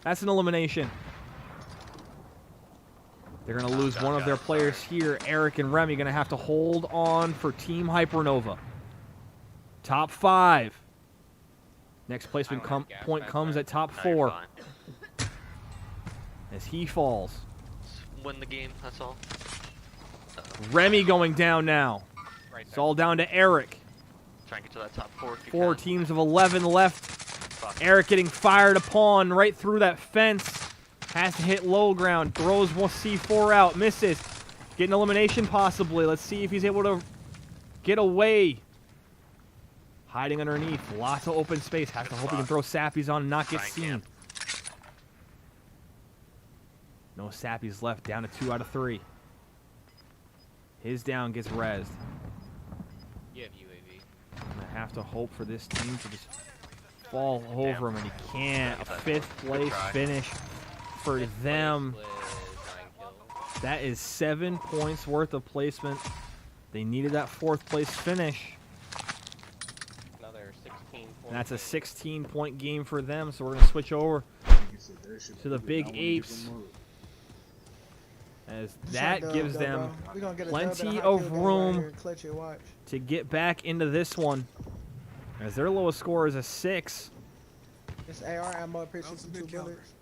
That's an elimination. They're going to lose one of their players here. Eric and Remy going to have to hold on for Team Hypernova. Top 5. Next placement point comes at top No, you're 4 fine. as he falls. Just win the game, that's all. Remy going down now. Right It's there. all down to Eric. Try and get to that top 4 if you 4 can. teams of 11 left. Fuck. Eric getting fired upon right through that fence. Has to hit low ground. Throws one C4 out. Misses. Getting elimination possibly. Let's see if he's able to get away. Hiding underneath. Lots of open space. Has to hope he can throw sappies on and not get Try and seen. camp. No sappies left. Down to 2 out of 3. His down gets rezzed. You have UAV. Gonna have to hope for this team to just fall over him, and he can't. A 5th place try. finish for them. With 9 kills. That is 7 points worth of placement. They needed that 4th place finish. Another 16 points. And that's a 16-point game for them. So we're gonna switch over to the Big Apes, as that gives them plenty of room to get back into this one, as their lowest score is a 6. This AR ammo, pretty 62 bullets.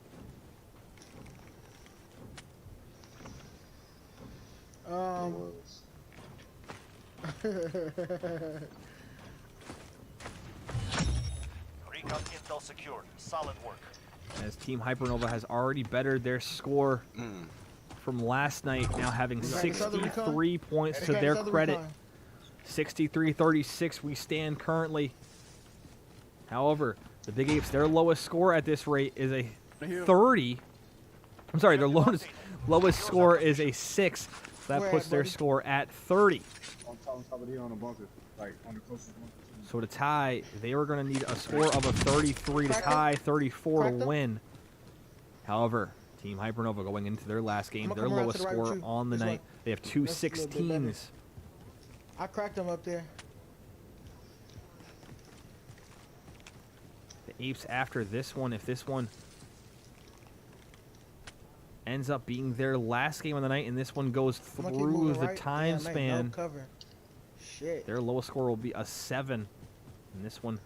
Recon intel secured. Solid work. As Team Hypernova has already bettered their score from last night, now having 63 points to their credit. 63-36 we stand currently. However, the Big Apes, their lowest score at this rate is a 30. I'm sorry, their lowest score is a 6. So that puts their score at 30. So to tie, they were going to need a score of a 33 to tie, 34 to win. However, Team Hypernova going into their last game, their lowest score on the night. They have 2 16s. I cracked them up there. The Apes after this one, if this one ends up being their last game of the night and this one goes I'm gonna keep through moving the right. time Damn, ain't no span, cover. Shit. their lowest score will be a 7. And this one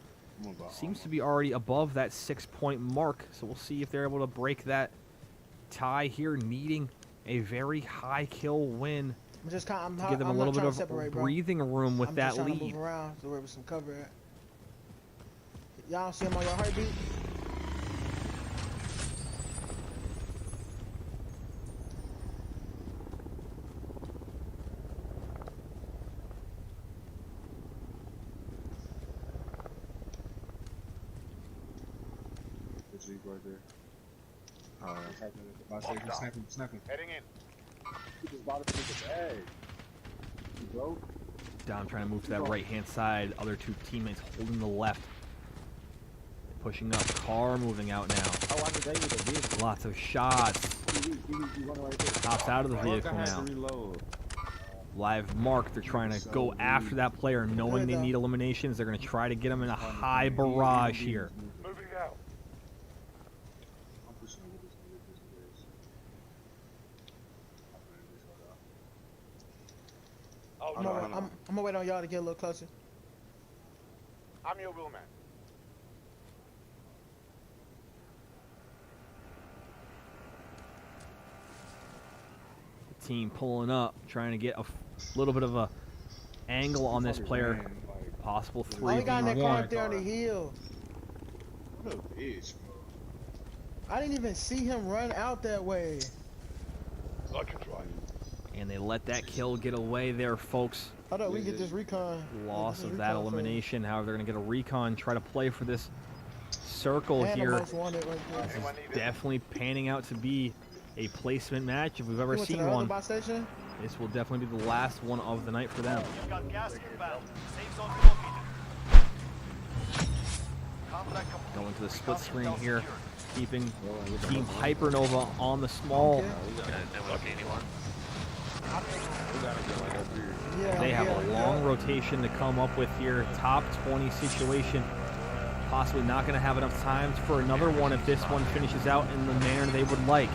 seems to be already above that 6-point mark. So we'll see if they're able to break that tie here, needing a very high kill win I'm just kind to give them a little bit of breathing room with I'm that just trying to lead. move around so there was some cover at. Y'all see him on your heartbeat? Right there. Snapping. Heading in. Dom trying to move to that right-hand side. Other 2 teammates holding the left. pushing up. Car moving out now. Oh, I think they need a vehicle. Lots of shots. You run right there. Hops out of the Fuck, I vehicle had to now. reload. Live mark. They're trying to go after that player, knowing they need eliminations. They're going to try to get him in a high barrage here. Moving out. I'm gonna wait on y'all to get a little closer. I'm your wheelman. Team pulling up, trying to get a little bit of a angle on this player. Possible Oh, he got in that car up 3v1. there on the hill. What a bitch, bro. I didn't even see him run out that way. I can try. And they let that kill get away there, folks. Hold up, we get this recon. Loss This of that recon for elimination. However, they're going to get a recon, try to play for this circle And the here. most wanted right there. This is definitely panning out to be a placement match if we've ever You went to seen the other one. buy station? This will definitely be the last one of the night for them. You've got gas inbound. Safe zone relocated. Contact complete. Going to the split screen here, keeping Team Hypernova on the small. Yeah, They have a long rotation to come up with here. Top 20 situation. Possibly not going to have enough time for another one if this one finishes out in the manner they would like.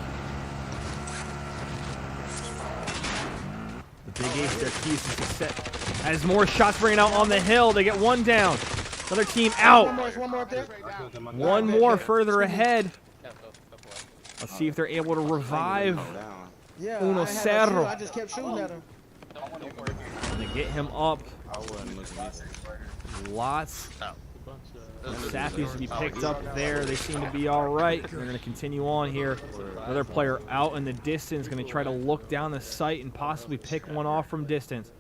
The Big Ace, their keys to success. As more shots bringing out on the hill, they get one down. Another team out. One more up there. One more further ahead. Yeah, go for it. Let's see if they're able to revive. Yeah, Uno I had no Cerro. shoot, I just kept shooting at him. Don't worry. And to get him up. I wasn't looking at it. Lots of Sappies to be picked up there. They seem to be all right. They're going to continue on here. Another player out in the distance, going to try to look down the sight and possibly pick one off from distance.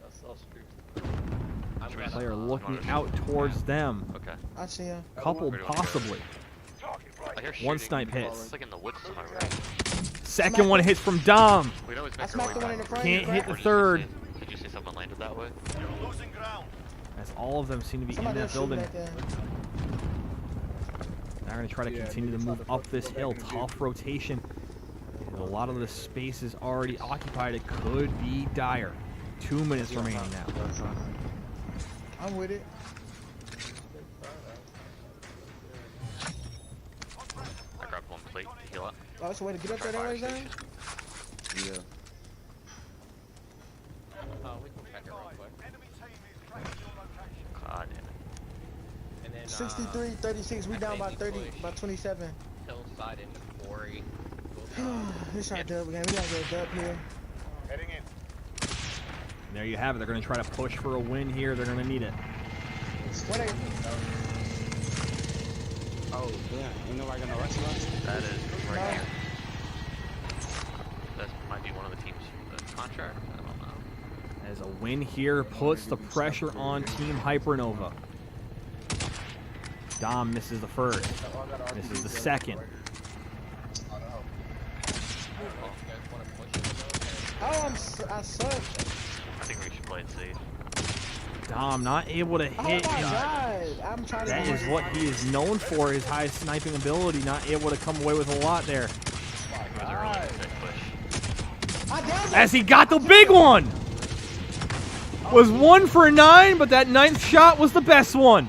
Player looking out towards them. Okay. I see him. Couple possibly. I hear One shooting. snipe hits. It's like in the woods somewhere, right? Second one hits from Dom. We'd always I make our smacked way the one in the back. front. Can't hit the Or did you third. see- Did you see someone landed that way? You're losing ground. As all of them seem to be Somebody in else that shooting building. at them. They're going to try to continue to move up this hill. Tough rotation. And a lot of the space is already occupied. It could be dire. 2 minutes remaining now. I'm with it. I grabbed one plate to heal up. Oh, that's a way to get up there that way, Zane? Yeah. We can check it real quick. Enemy team is tracking your location. God damn it. And then 63, 36. We down by 30, by 27. hillside into quarry. This our dub game. We gotta get a dub here. Heading in. And there you have it. They're going to try to push for a win here. They're going to need it. What are Oh, damn. Ain't nobody gonna rush us? That is right No. here. That might be one of the teams contract. I don't know. As a win here puts the pressure on Team Hypernova. Dom misses the first. Misses the second. Oh, I suck. I think we should play it safe. Dom not able to Oh hit. my and god. I'm trying to that do is what he is known for, his high sniping ability. Not able to come away with a lot there. It was a really sick push. I downed As he got the big one! Was 1 for 9, but that 9th shot was the best one.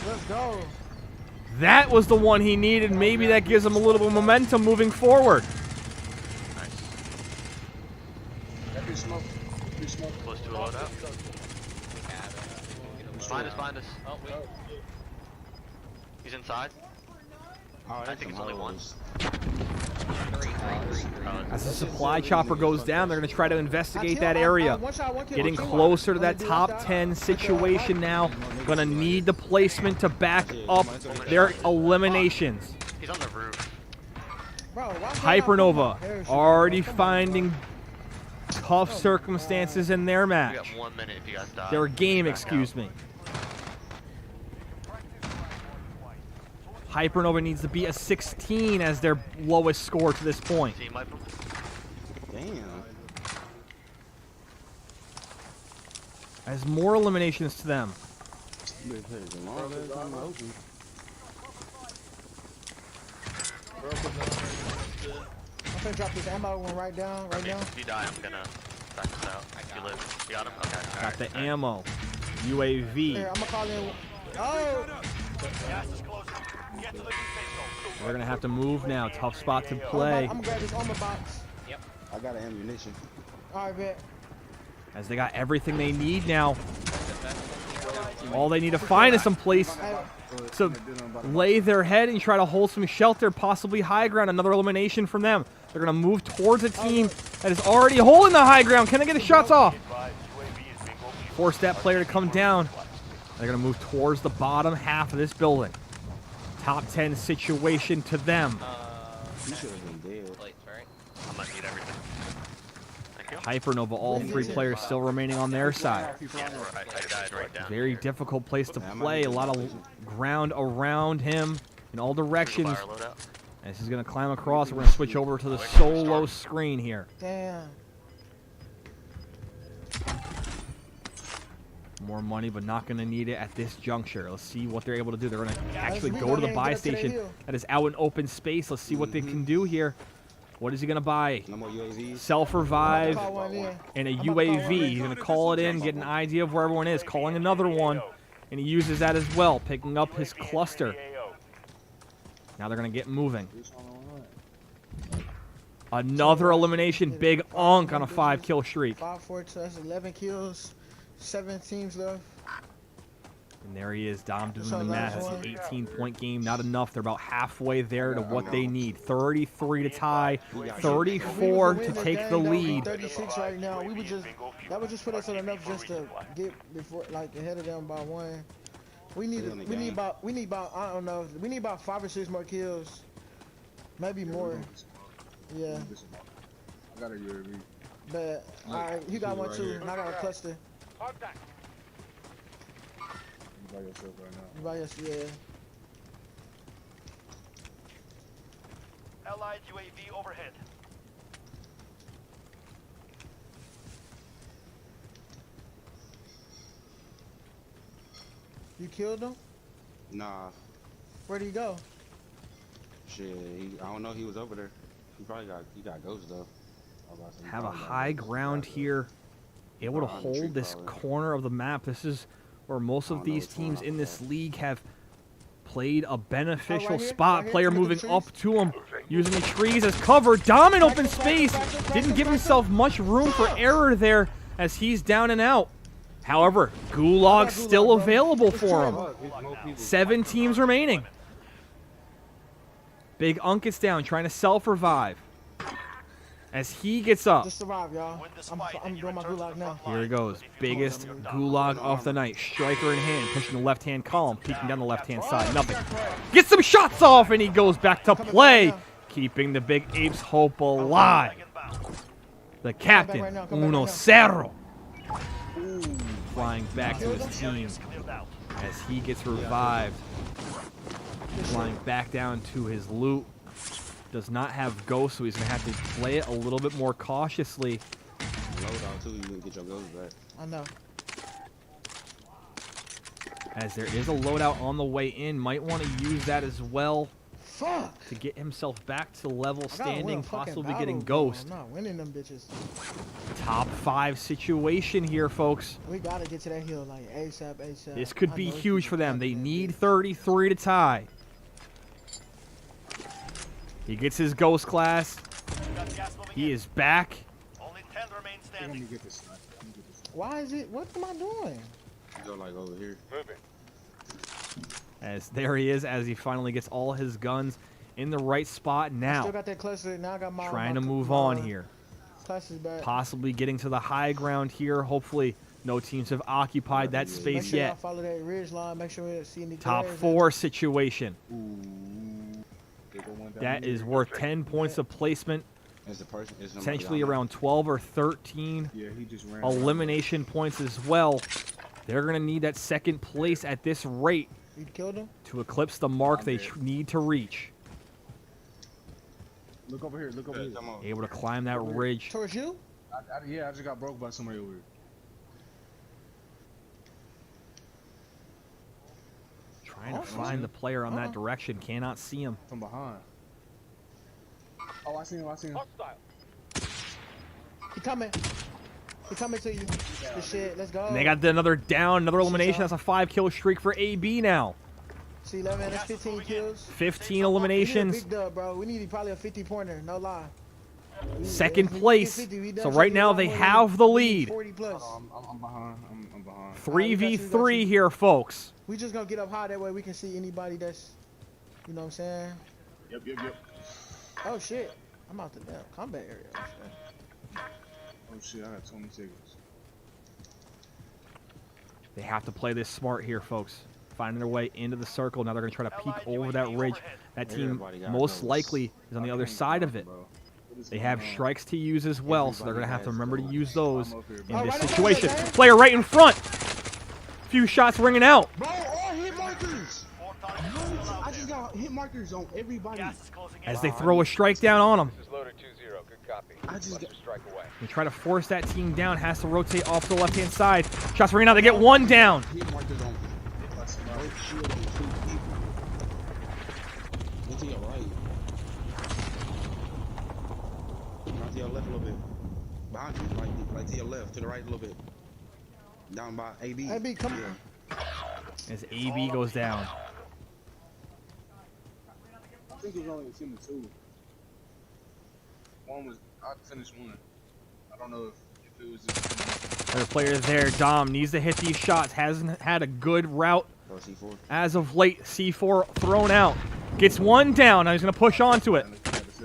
Let's go. That was the one he needed. Maybe that gives him a little bit of momentum moving forward. Nice. Every smoke. Every smoke. Close to a loadout. Find us, find us. Oh, wait. He's inside. Oh, I think it's only one. As the supply chopper goes down, they're going to try to investigate that area. One shot, one kill, Getting one kill. closer to that Only top one shot. 10 situation now. Going to need the placement to back up their eliminations. He's on the roof. Bro, why can't I put my Hypernova parachute? already Come on, finding tough circumstances in their We match. got 1 minute if you guys die. Their game, Back excuse out. me. Hypernova needs to be a 16 as their lowest score to this point. Team wipe him. Damn. As more eliminations to them. You better play as long as I'm open. I'm gonna drop this ammo one right down, right now. If you die, I'm gonna back this out. You live. You got him? Okay. Got alright, the alright. ammo. UAV. Here, I'm gonna call in. Oh! Gas is closing. Get to the new safe zone. We're gonna have to move now. Tough spot to I'm play. gonna grab this armor box. I got an ammunition. Alright, bet. As they got everything they need now. All they need to find is some place to lay their head and try to hold some shelter, possibly high ground. Another elimination from them. They're going to move towards a team that is already holding the high ground. Can they get the shots off? Force that player to come down. They're going to move towards the bottom half of this building. Top 10 situation to them. You should have been dead. Plates, right? I might need everything. Thank you. Hypernova, all 3 players still remaining on their side. Yeah, I died right down. Very difficult place to play. A lot of ground around him in all directions. Fire loadout. As he's going to climb across, we're going to switch over to the solo screen here. Damn. More money, but not going to need it at this juncture. Let's see what they're able to do. They're going to actually go to the buy station that is out in open space. Let's see what they can do here. What is he going to buy? No more UAVs. Self-revive Call one in. and a UAV. He's going to call it in, get an idea of where everyone is, calling another one, and he uses that as well, picking up his cluster. Now they're going to get moving. Another elimination, big onk on a 5-kill streak. 5, 4, 2, that's 11 kills. 7 teams left. And there he is, Dom doing So the math. last That's an one. 18-point game. Not enough. They're about halfway there to what they need. 33 to tie, 34 to take the lead. 36 right now. We would just that would just put us in enough just to get before like ahead of them by 1. We need about I don't know. We need about 5 or 6 more kills. Maybe more. Yeah. I got a UAV. But alright, you got one too. And I got a cluster. Contact. You by yourself right now. You by yourself, yeah. Allied UAV overhead. You killed him? Nah, Where'd he go? shit. I don't know. He was over there. He got ghosts though. Have a high ground here. Able to hold this corner of the map. This is where most of these teams in this league have played a beneficial spot. Player moving up to him, using the trees as cover. Dom in open space. Didn't give himself much room for error there as he's down and out. However, Gulag still available for him. 7 teams remaining. Big Unket's down, trying to self-revive. As he gets up. Just survive, y'all. I'm doing my gulag now. Here he goes. Biggest gulag of the night. Striker in hand, pushing the left-hand column, peeking down the left-hand side. Nothing. Gets some shots off, and he goes back to play, keeping the Big Apes' hope alive. The captain, Uno Cerro, flying back to his team as he gets revived. Flying back down to his loot. Does not have ghosts, so he's going to have to play it a little bit more cautiously. Loadout too, you can get your ghosts back. I know. As there is a loadout on the way in, might want to use that as well. Fuck. To get himself back to level I gotta standing, win a fucking possibly battle, getting bro. ghost. I'm not winning them bitches. Top 5 situation here, folks. We gotta get to that hill like ASAP, ASAP. This could be huge for them. They need 33 to tie. He gets his ghost class. He is back. Only 10 remain standing. Why is it? What am I doing? Go like over here. Moving. As there he is, as he finally gets all his guns in the right spot now. Still got that cluster. Now I got my Trying to move on here. Cluster's back. Possibly getting to the high ground here. Hopefully, no teams have occupied that Make space sure y'all yet. follow that ridge line. Make sure we don't see any Top glares. 4 situation. Ooh. That is worth 10 points of placement. It's a person. It's Potentially around 12 or 13 Yeah, he just ran. elimination points as well. They're going to need that second place at this rate You killed him? to eclipse the mark they need to reach. Look over here. Look over here. Able to climb that ridge. Towards you? Yeah, I just got broke by somebody over here. Trying to find the player on that direction. Cannot see him. From behind. Oh, I seen him. I seen him. He coming. He coming to you. Good shit. Let's go. And they got another down, another elimination. That's a 5-kill streak for AB now. See, 11, that's 15 kills. 15 We eliminations. need a big dub, bro. We need probably a 50-pointer. No lie. Second If we place. get 50, we done So try right to get now a lot they more have than- the we need lead. 40 plus. I'm behind. I'm behind. 3v3 here, folks. We just gonna get up high that way we can see anybody that's, you know what I'm saying? Yep. Oh shit, I'm out the damn combat area. Oh shit, I got 20 seconds. They have to play this smart here, folks. Finding their way into the circle. Now they're going to try to peek over that ridge. That team most likely is on the other side of it. They have strikes to use as well, so they're going to have to remember to use those in this situation. Player right in front. Few shots ringing out. Bro, all hit markers. I just got hit markers on everybody. As they throw a strike down on them. I just got They try to force that team down. Has to rotate off to the left-hand side. Shots ringing out. They get one down. hit markers on. Right shield and 2 people. Look to your right. Right to your left a little bit. Behind you, right to your left, to the right a little bit. Down by AB. AB, come Yeah. As AB goes down. I think it was only a team of 2. One was, I finished one. I don't know if it was just. Their player there, Dom, needs to hit these shots. Hasn't had a good route Or C4. as of late. C4 thrown out. Gets one down. Now he's going to push onto it.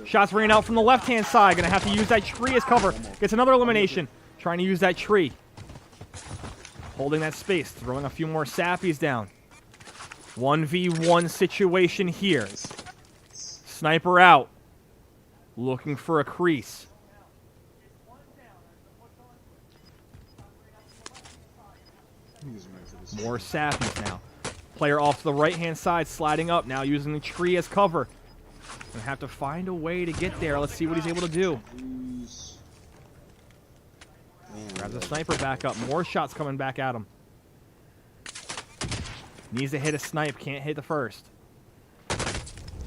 Shots ringing out from the left-hand side. Going to have to use that tree as cover. Gets another elimination. Trying to use that tree. Holding that space. Throwing a few more sappies down. 1v1 situation here. Sniper out. Looking for a crease. More sappies now. Player off to the right-hand side, sliding up now, using the tree as cover. Gonna have to find a way to get there. Let's see what he's able to do. Grabs the sniper back up. More shots coming back at him. Needs to hit a snipe. Can't hit the first.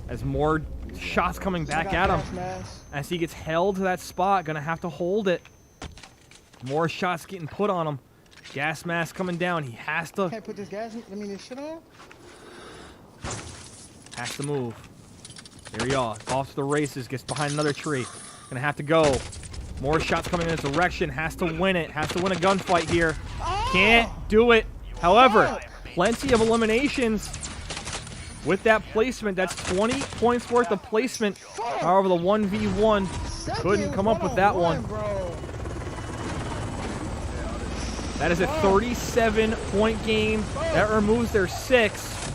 As more shots coming back at him. As he gets held to that spot. Gonna have to hold it. More shots getting put on him. Gas mask coming down. He has to. Can't put this this shit on. Has to move. There he is. Off to the races. Gets behind another tree. Gonna have to go. More shots coming in his direction. Has to win it. Has to win a gunfight here. Can't do it. However, plenty of eliminations with that placement. That's 20 points worth of placement. However, the 1v1 couldn't come up with that one. That is a 37-point game. That removes their 6.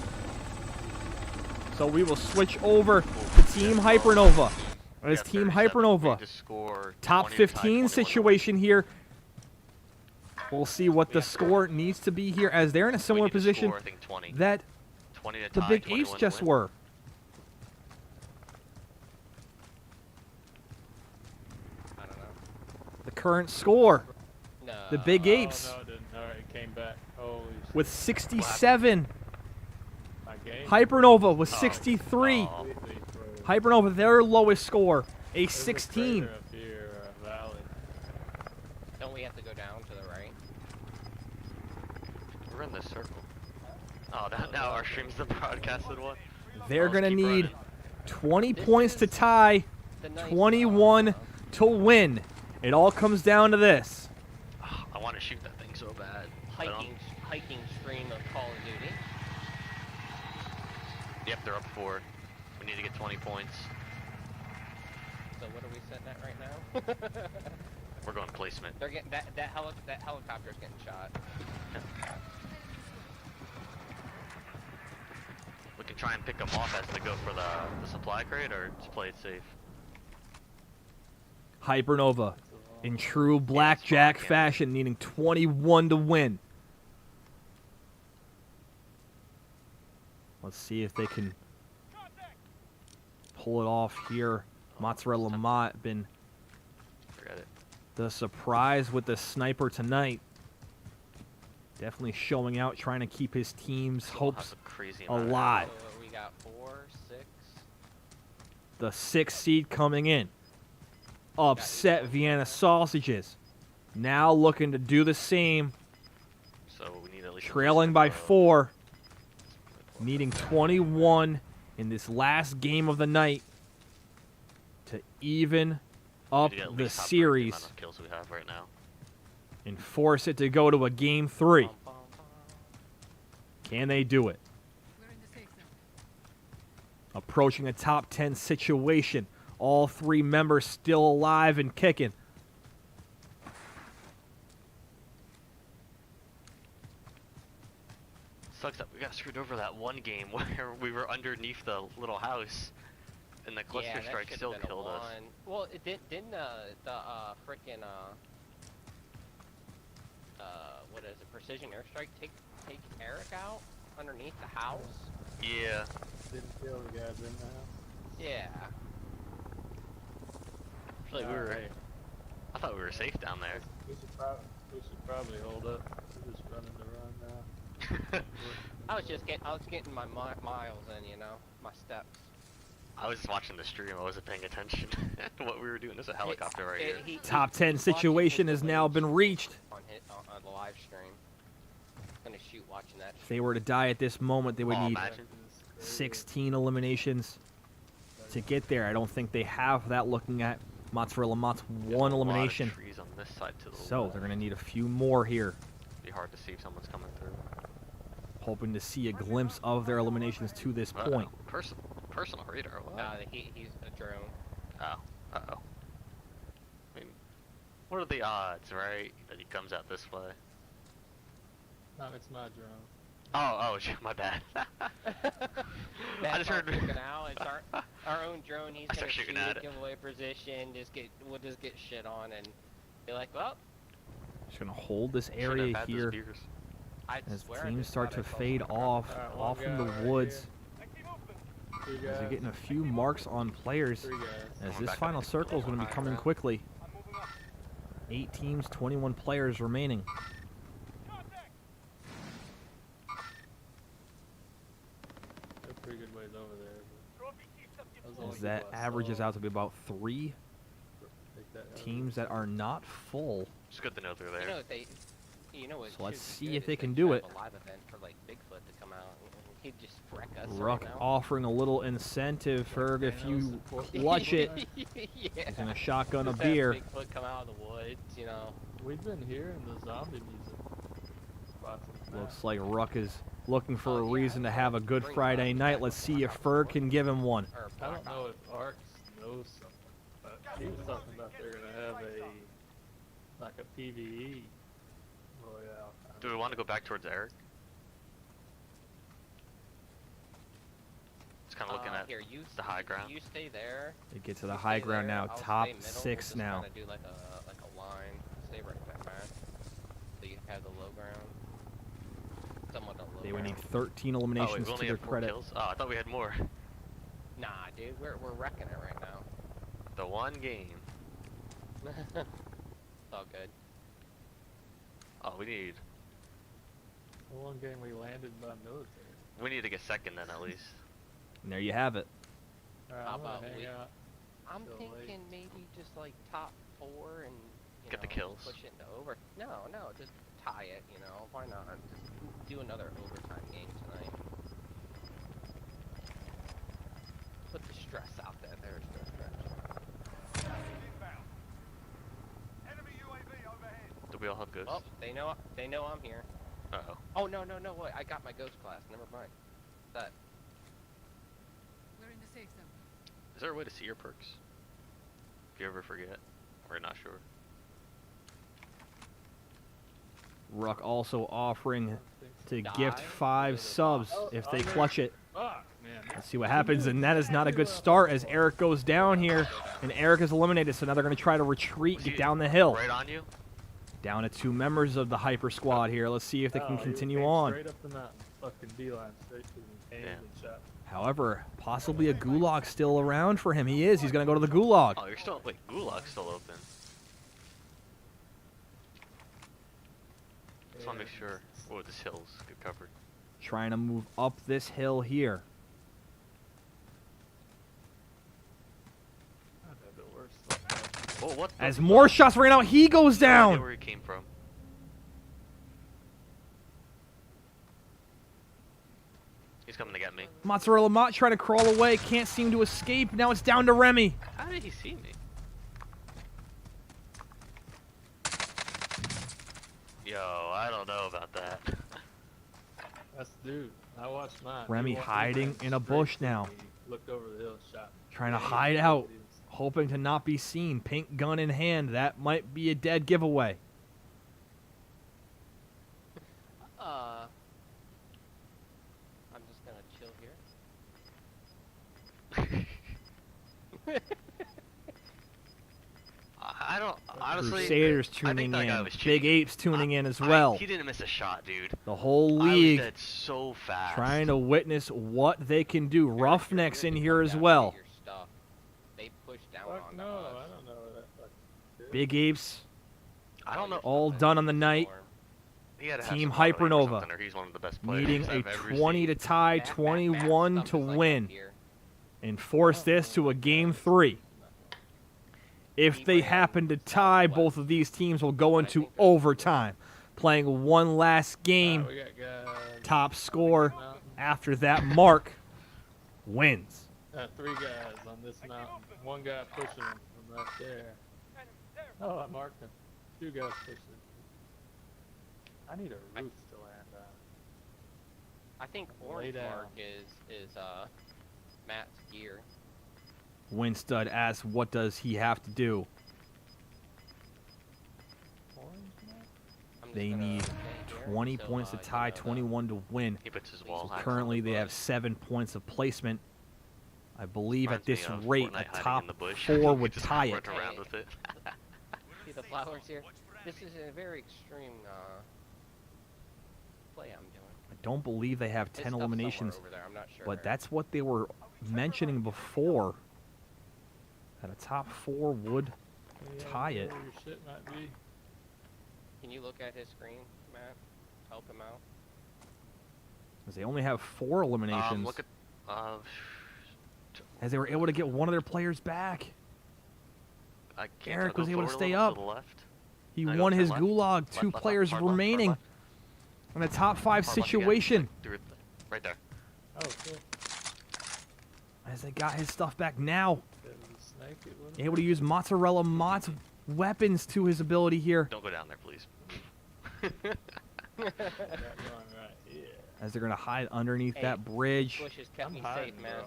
So we will switch over to Team Hypernova. That is Team Hypernova. Top 15 situation here. We'll see what the score needs to be here, as they're in a similar position that the Big Apes just were. I don't know. The current score. No. The Big Apes Oh, no, it didn't. Alright, it came back. Holy shit. with 67. My game. Hypernova with 63. Completely froze. Hypernova, their lowest score, a 16. There's a crater up here, valley. Don't we have to go down to the right? We're in this circle. Oh, now our stream's the broadcasted one. They're Let's going to keep need running. 20 points to tie, The nice 21 to win. It all comes down to this. I want to shoot that thing so bad. I don't- hiking stream of Call of Duty. Yep, they're up 4. We need to get 20 points. So what are we sitting at right now? We're going placement. They're getting that helicopter's getting shot. We can try and pick them off as they go for the supply crate, or just play it safe. Hypernova, in true blackjack fashion, needing 21 to win. Let's see if they can pull it off here. Mozzarella Mott been Forget it. the surprise with the sniper tonight. Definitely showing out, trying to keep his team's We'll have hopes a crazy amount of alive. So we got 4, 6. the 6th seed coming in. Upset Vienna Sausages. Now looking to do the same. So we need at least Trailing by 4. Needing 21 in this last game of the night to even up the series amount of kills we have right now. and force it to go to a game 3. Can they do it? Approaching a top 10 situation. All 3 members still alive and kicking. Sucks that we got screwed over that one game where we were underneath the little house and the cluster strike still killed us. Well, it didn't the frickin' what is it, precision airstrike take Eric out underneath the house? Yeah. Didn't kill the guys in the house. Yeah. Like I thought we were safe down there. We should probably hold up. We're just running the run now. I was getting my miles in, you know, my steps. I was just watching the stream. I wasn't paying attention to what we were doing. There's a helicopter right here. Top 10 situation has now been reached. On the live stream. Gonna shoot watching that. If they were to die at this moment, they would need imagine. 16 eliminations to get there. I don't think they have that looking at Mozzarella Mott's 1 elimination. Trees on this side to the So left. they're going to need a few more here. Be hard to see if someone's coming through. Hoping to see a glimpse of their eliminations to this point. Personal radar. What? He's a drone. Oh. Uh-oh. I mean, what are the odds, right, that he comes out this way? No, it's my drone. Oh, my bad. I just heard. Out. It's our own drone. He's gonna shoot it, give away position. We'll just get shit on and be like, well. Just gonna hold this area here as teams start to fade off in the woods. As they're getting a few marks on players. As this final circle is going to be coming quickly. 8 teams, 21 players remaining. Pretty good ways over there. As that averages out to be about 3 teams that are not full. It's good to know they're there. So let's see if they can do it. A live event for like Bigfoot to come out. He'd just wreck us. Ruck offering a little incentive, Ferg, if you clutch it. Yeah. He's gonna shotgun a Just beer. have Bigfoot come out of the woods, you know. We've been hearing the zombie music. Looks like Ruck is looking for a reason to have a good Friday night. Let's see if Ferg can give him one. I don't know if Arx knows something, but he was talking about they're gonna have like a PvE royale. Do we want to go back towards Eric? Just kind of looking at the high ground. You stay there. They get to the high ground now. I'll Top stay middle. 6 now. We'll just kinda do like a line. Stay right there, man. So you have the low ground. Somewhat of low They would ground. need 13 eliminations we only to their have 4 credit. kills? Oh, I thought we had more. Nah, dude, we're wrecking it right now. The one game. It's all good. Oh, we need. The one game we landed by military. We need to get second then at least. And there you have it. Alright, How I'm gonna about hang we- out. I'm Still thinking maybe just like top 4 and Get the kills. push it into over. No, just tie it. You know, why not? Just do another overtime game tonight. Put the stress out there. There's no stress. Do we all have ghosts? Oh, they know I'm here. Uh-oh. Oh no, wait, I got my ghost class. Never mind. That. We're in the safe zone. Is there a way to see your perks? If you ever forget. We're not sure. Ruck also offering to Die. gift 5 subs if they clutch it. Fuck, man. Let's see what happens, and that is not a good start as Eric goes down here, and Eric is eliminated, so now they're going to try to retreat, get down the hill. Right on you? Down to 2 members of the Hyper Squad here. Let's see if they can Oh, continue he on. Straight up the mountain. Fucking beeline straight to the aim and shot. However, possibly a gulag still around for him. He is. He's going to go to the gulag. Oh, you're still. Wait, Gulag's still open. Just want to make sure. Oh, this hill's good covered. Trying to move up this hill here. what the As more shots ran out, he goes I don't know down. where he came from. He's coming to get me. Mozzarella Mott trying to crawl away, can't seem to escape. Now it's down to Remy. How did he see me? Yo, I don't know about that. That's dude. I watched mine. Remy He walked hiding in a straight bush to now. me, looked over the hill, shot me. Trying to Yeah, hide he- out, hoping to not be seen. Pink gun in hand. That might be a dead giveaway. I'm just gonna chill here. I don't honestly. Crusaders I think tuning that guy in. was Big cheating. Apes tuning in as well. He didn't miss a shot, dude. The whole I was league dead so fast. trying to witness what they can do. Roughnecks in here as well. Your stuff. They push down Fuck on no, us. I don't know where that fucking did. Big Apes I don't know. all done on the night. He had to have Team some auto aim or Hypernova something, or he's one of the best players needing a I've ever 20 seen. to tie, 21 to win, and force this to a game 3. If they happen to tie, both of these teams will go into overtime, playing one last game. We got guys. Top score Mountain. after that mark wins. 3 guys on this mountain. 1 guy pushing him from right there. Oh, I marked him. 2 guys pushing. I need a roof to land on. I think Lay orange down. mark is Matt's gear. Winstud asks, what does he have to do? Orange map? I'm just They gonna need stay here 20 until, points to you tie, know, 21 to win. He puts his wall So hacks currently on the they have bush. 7 points of placement. I believe at Reminds this me of rate, Fortnite a hiding top in the bush. 4 We would just tie run it. around with it. See the flowers here? This is a very extreme play I'm doing. I don't believe they have His 10 stuff's somewhere eliminations, over there, I'm not sure but where. that's what they were mentioning before. That a top 4 would Yeah, tie it. where your shit might be. Can you look at his screen, Matt? Help him out. Because they only have 4 eliminations. Look at. As they were able to get one of their players back. I can't Eric go was able to forward a stay little up. to the left. He I go won to his left? gulag. Left, 2 left, left, players hard left, hard remaining left. in a top 5 Hard left again. situation. Right there. Oh, cool. As they got his stuff back now. It was a snake, it wasn't. Able to use Mozzarella Mott's weapons to his ability here. Don't go down there, please. Got one right here. As they're going to hide underneath Hey, that bridge. Bushes kept I'm me hiding, safe, man. bro.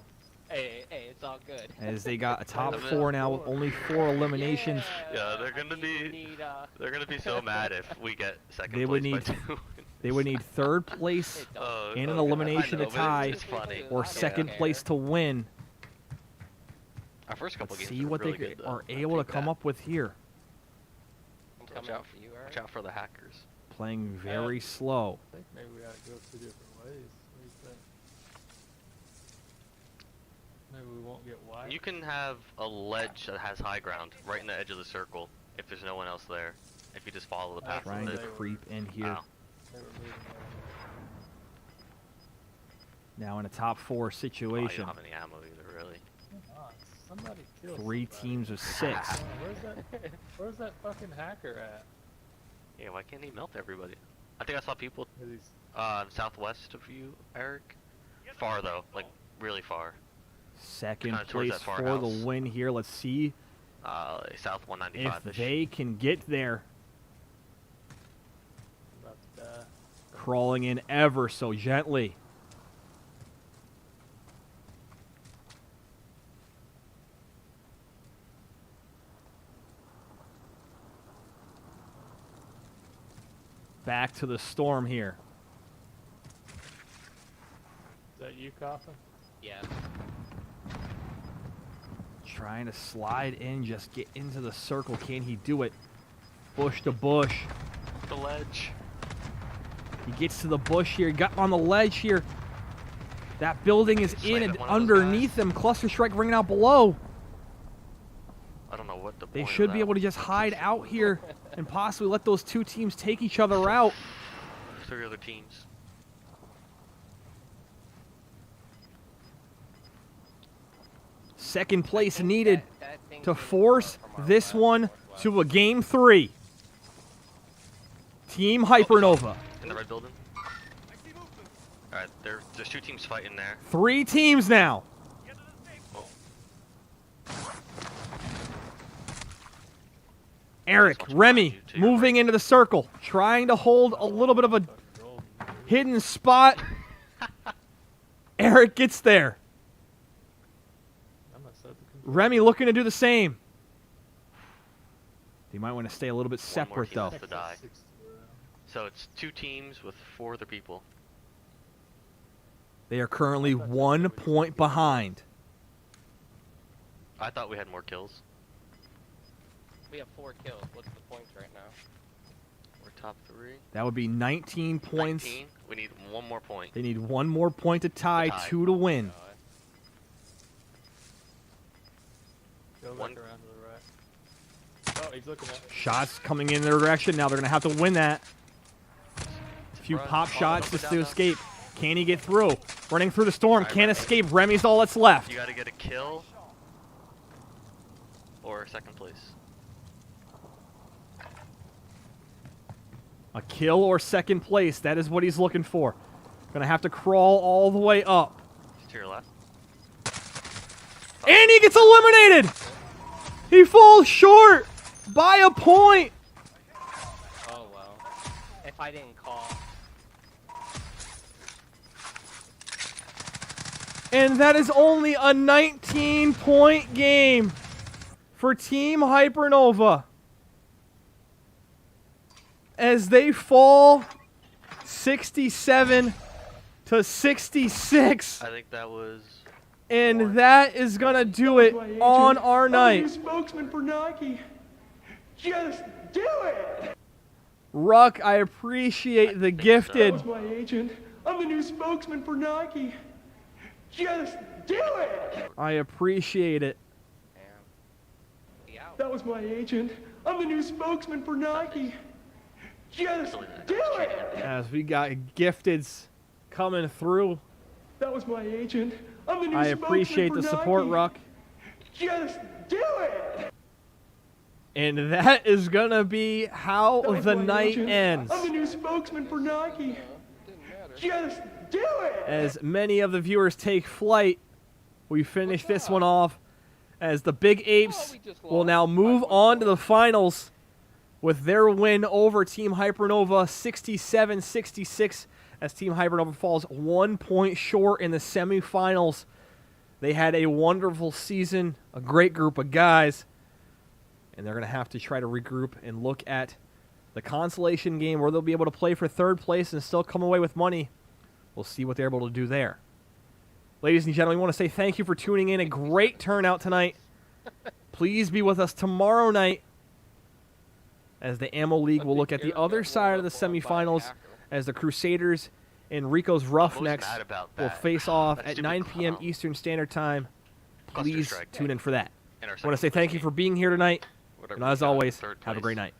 Hey, it's all good. As they got a top Wait a 4 now with only 4 eliminations. Yeah, they're I gonna think we be- need, They're gonna be so mad if we get second They would place by need- 2. They would need 3rd place It don't- Oh, and an okay. elimination I to know, but tie, it's funny. or I don't 2nd care. place to win. Our first couple Let's games see were what really they good, though. are I able to take come that. up with here. I'm Watch coming out, up for you, watch Eric. out for the hackers. Playing very slow. I think maybe we gotta go 2 different ways. What do you think? Maybe we won't get white. You can have a ledge that has high ground right in the edge of the circle if there's no one else there. If you just follow the path Trying of to it. creep in here. Ow. They were moving over. Now in a top 4 Oh, you situation. don't have any ammo either, really. Come on, somebody kill 3 somebody. teams of 6. Where's that fucking hacker at? Yeah, why can't he melt everybody? I think I saw people Is he's southwest of you, Eric. Far though, like really far. 2nd Kinda towards place that for farmhouse. the win here. Let's see South if 195-ish. they can get there. about to die. Crawling in ever so gently. Back to the storm here. Is that you coughing? Yeah. Trying to slide in, just get into the circle. Can he do it? Bush to bush. The ledge. He gets to the bush here. Got on the ledge here. That building is Slammed in at and one of those underneath them. Cluster strike ringing out below. I don't know what the They point of should be that able to was. just hide out here and possibly let those 2 teams take each other out. 3 other teams. Second place I think needed. That thing to force this one to a Game 3. Team Hypernova. In the red building. Alright, there's 2 teams fighting there. 3 teams now. Eric, Remy, moving into the circle, trying to hold a little bit of a hidden spot. Eric gets there. Remy looking to do the same. You might want to stay a little bit separate, though. To die. So it's 2 teams with 4 other people. They are currently 1 point behind. I thought we had more kills. We have 4 kills. What's the points right now? We're top 3. That would be 19 points. 19. We need 1 more point. They need 1 more point to tie, 2 to win. Go back around to the right. Oh, he's looking at me. Shots coming in their direction. Now they're going to have to win that. A few pop shots just to escape. Can he get through? Running through the storm. Can't escape. Remy's all that's left. You got to get a kill or 2nd place. A kill or 2nd place. That is what he's looking for. Going to have to crawl all the way up. Just to your left. And he gets eliminated! He falls short by a point. Oh, well. If I didn't call. And that is only a 19-point game for Team Hypernova, as they fall 67 to 66. I think that was... And that is going to do it on our night. Spokesman for Nike. Just do it! Ruck, I appreciate the gifted. That was my agent. I'm the new spokesman for Nike. Just do it! I appreciate it. That was my agent. I'm the new spokesman for Nike. Just do it! As we got gifteds coming through. That was my agent. I'm the new I appreciate the support, Nike. Ruck. Just do it! And that is going to be how the night agent. ends. I'm the new spokesman for Nike. Just do it! As many of the viewers take flight, we finish this one off as the Big Apes will now move on to the finals with their win over Team Hypernova 67-66, as Team Hypernova falls 1 point short in the semifinals. They had a wonderful season, a great group of guys, and they're going to have to try to regroup and look at the consolation game where they'll be able to play for 3rd place and still come away with money. We'll see what they're able to do there. Ladies and gentlemen, we want to say thank you for tuning in. A great turnout tonight. Please be with us tomorrow night as the Ammo League will look at the other side of the semifinals as the Crusaders and Rico's Roughnecks will face off at 9 p.m. Eastern Standard Time. Please tune in for that. I want to say thank you for being here tonight. And as always, have a great night.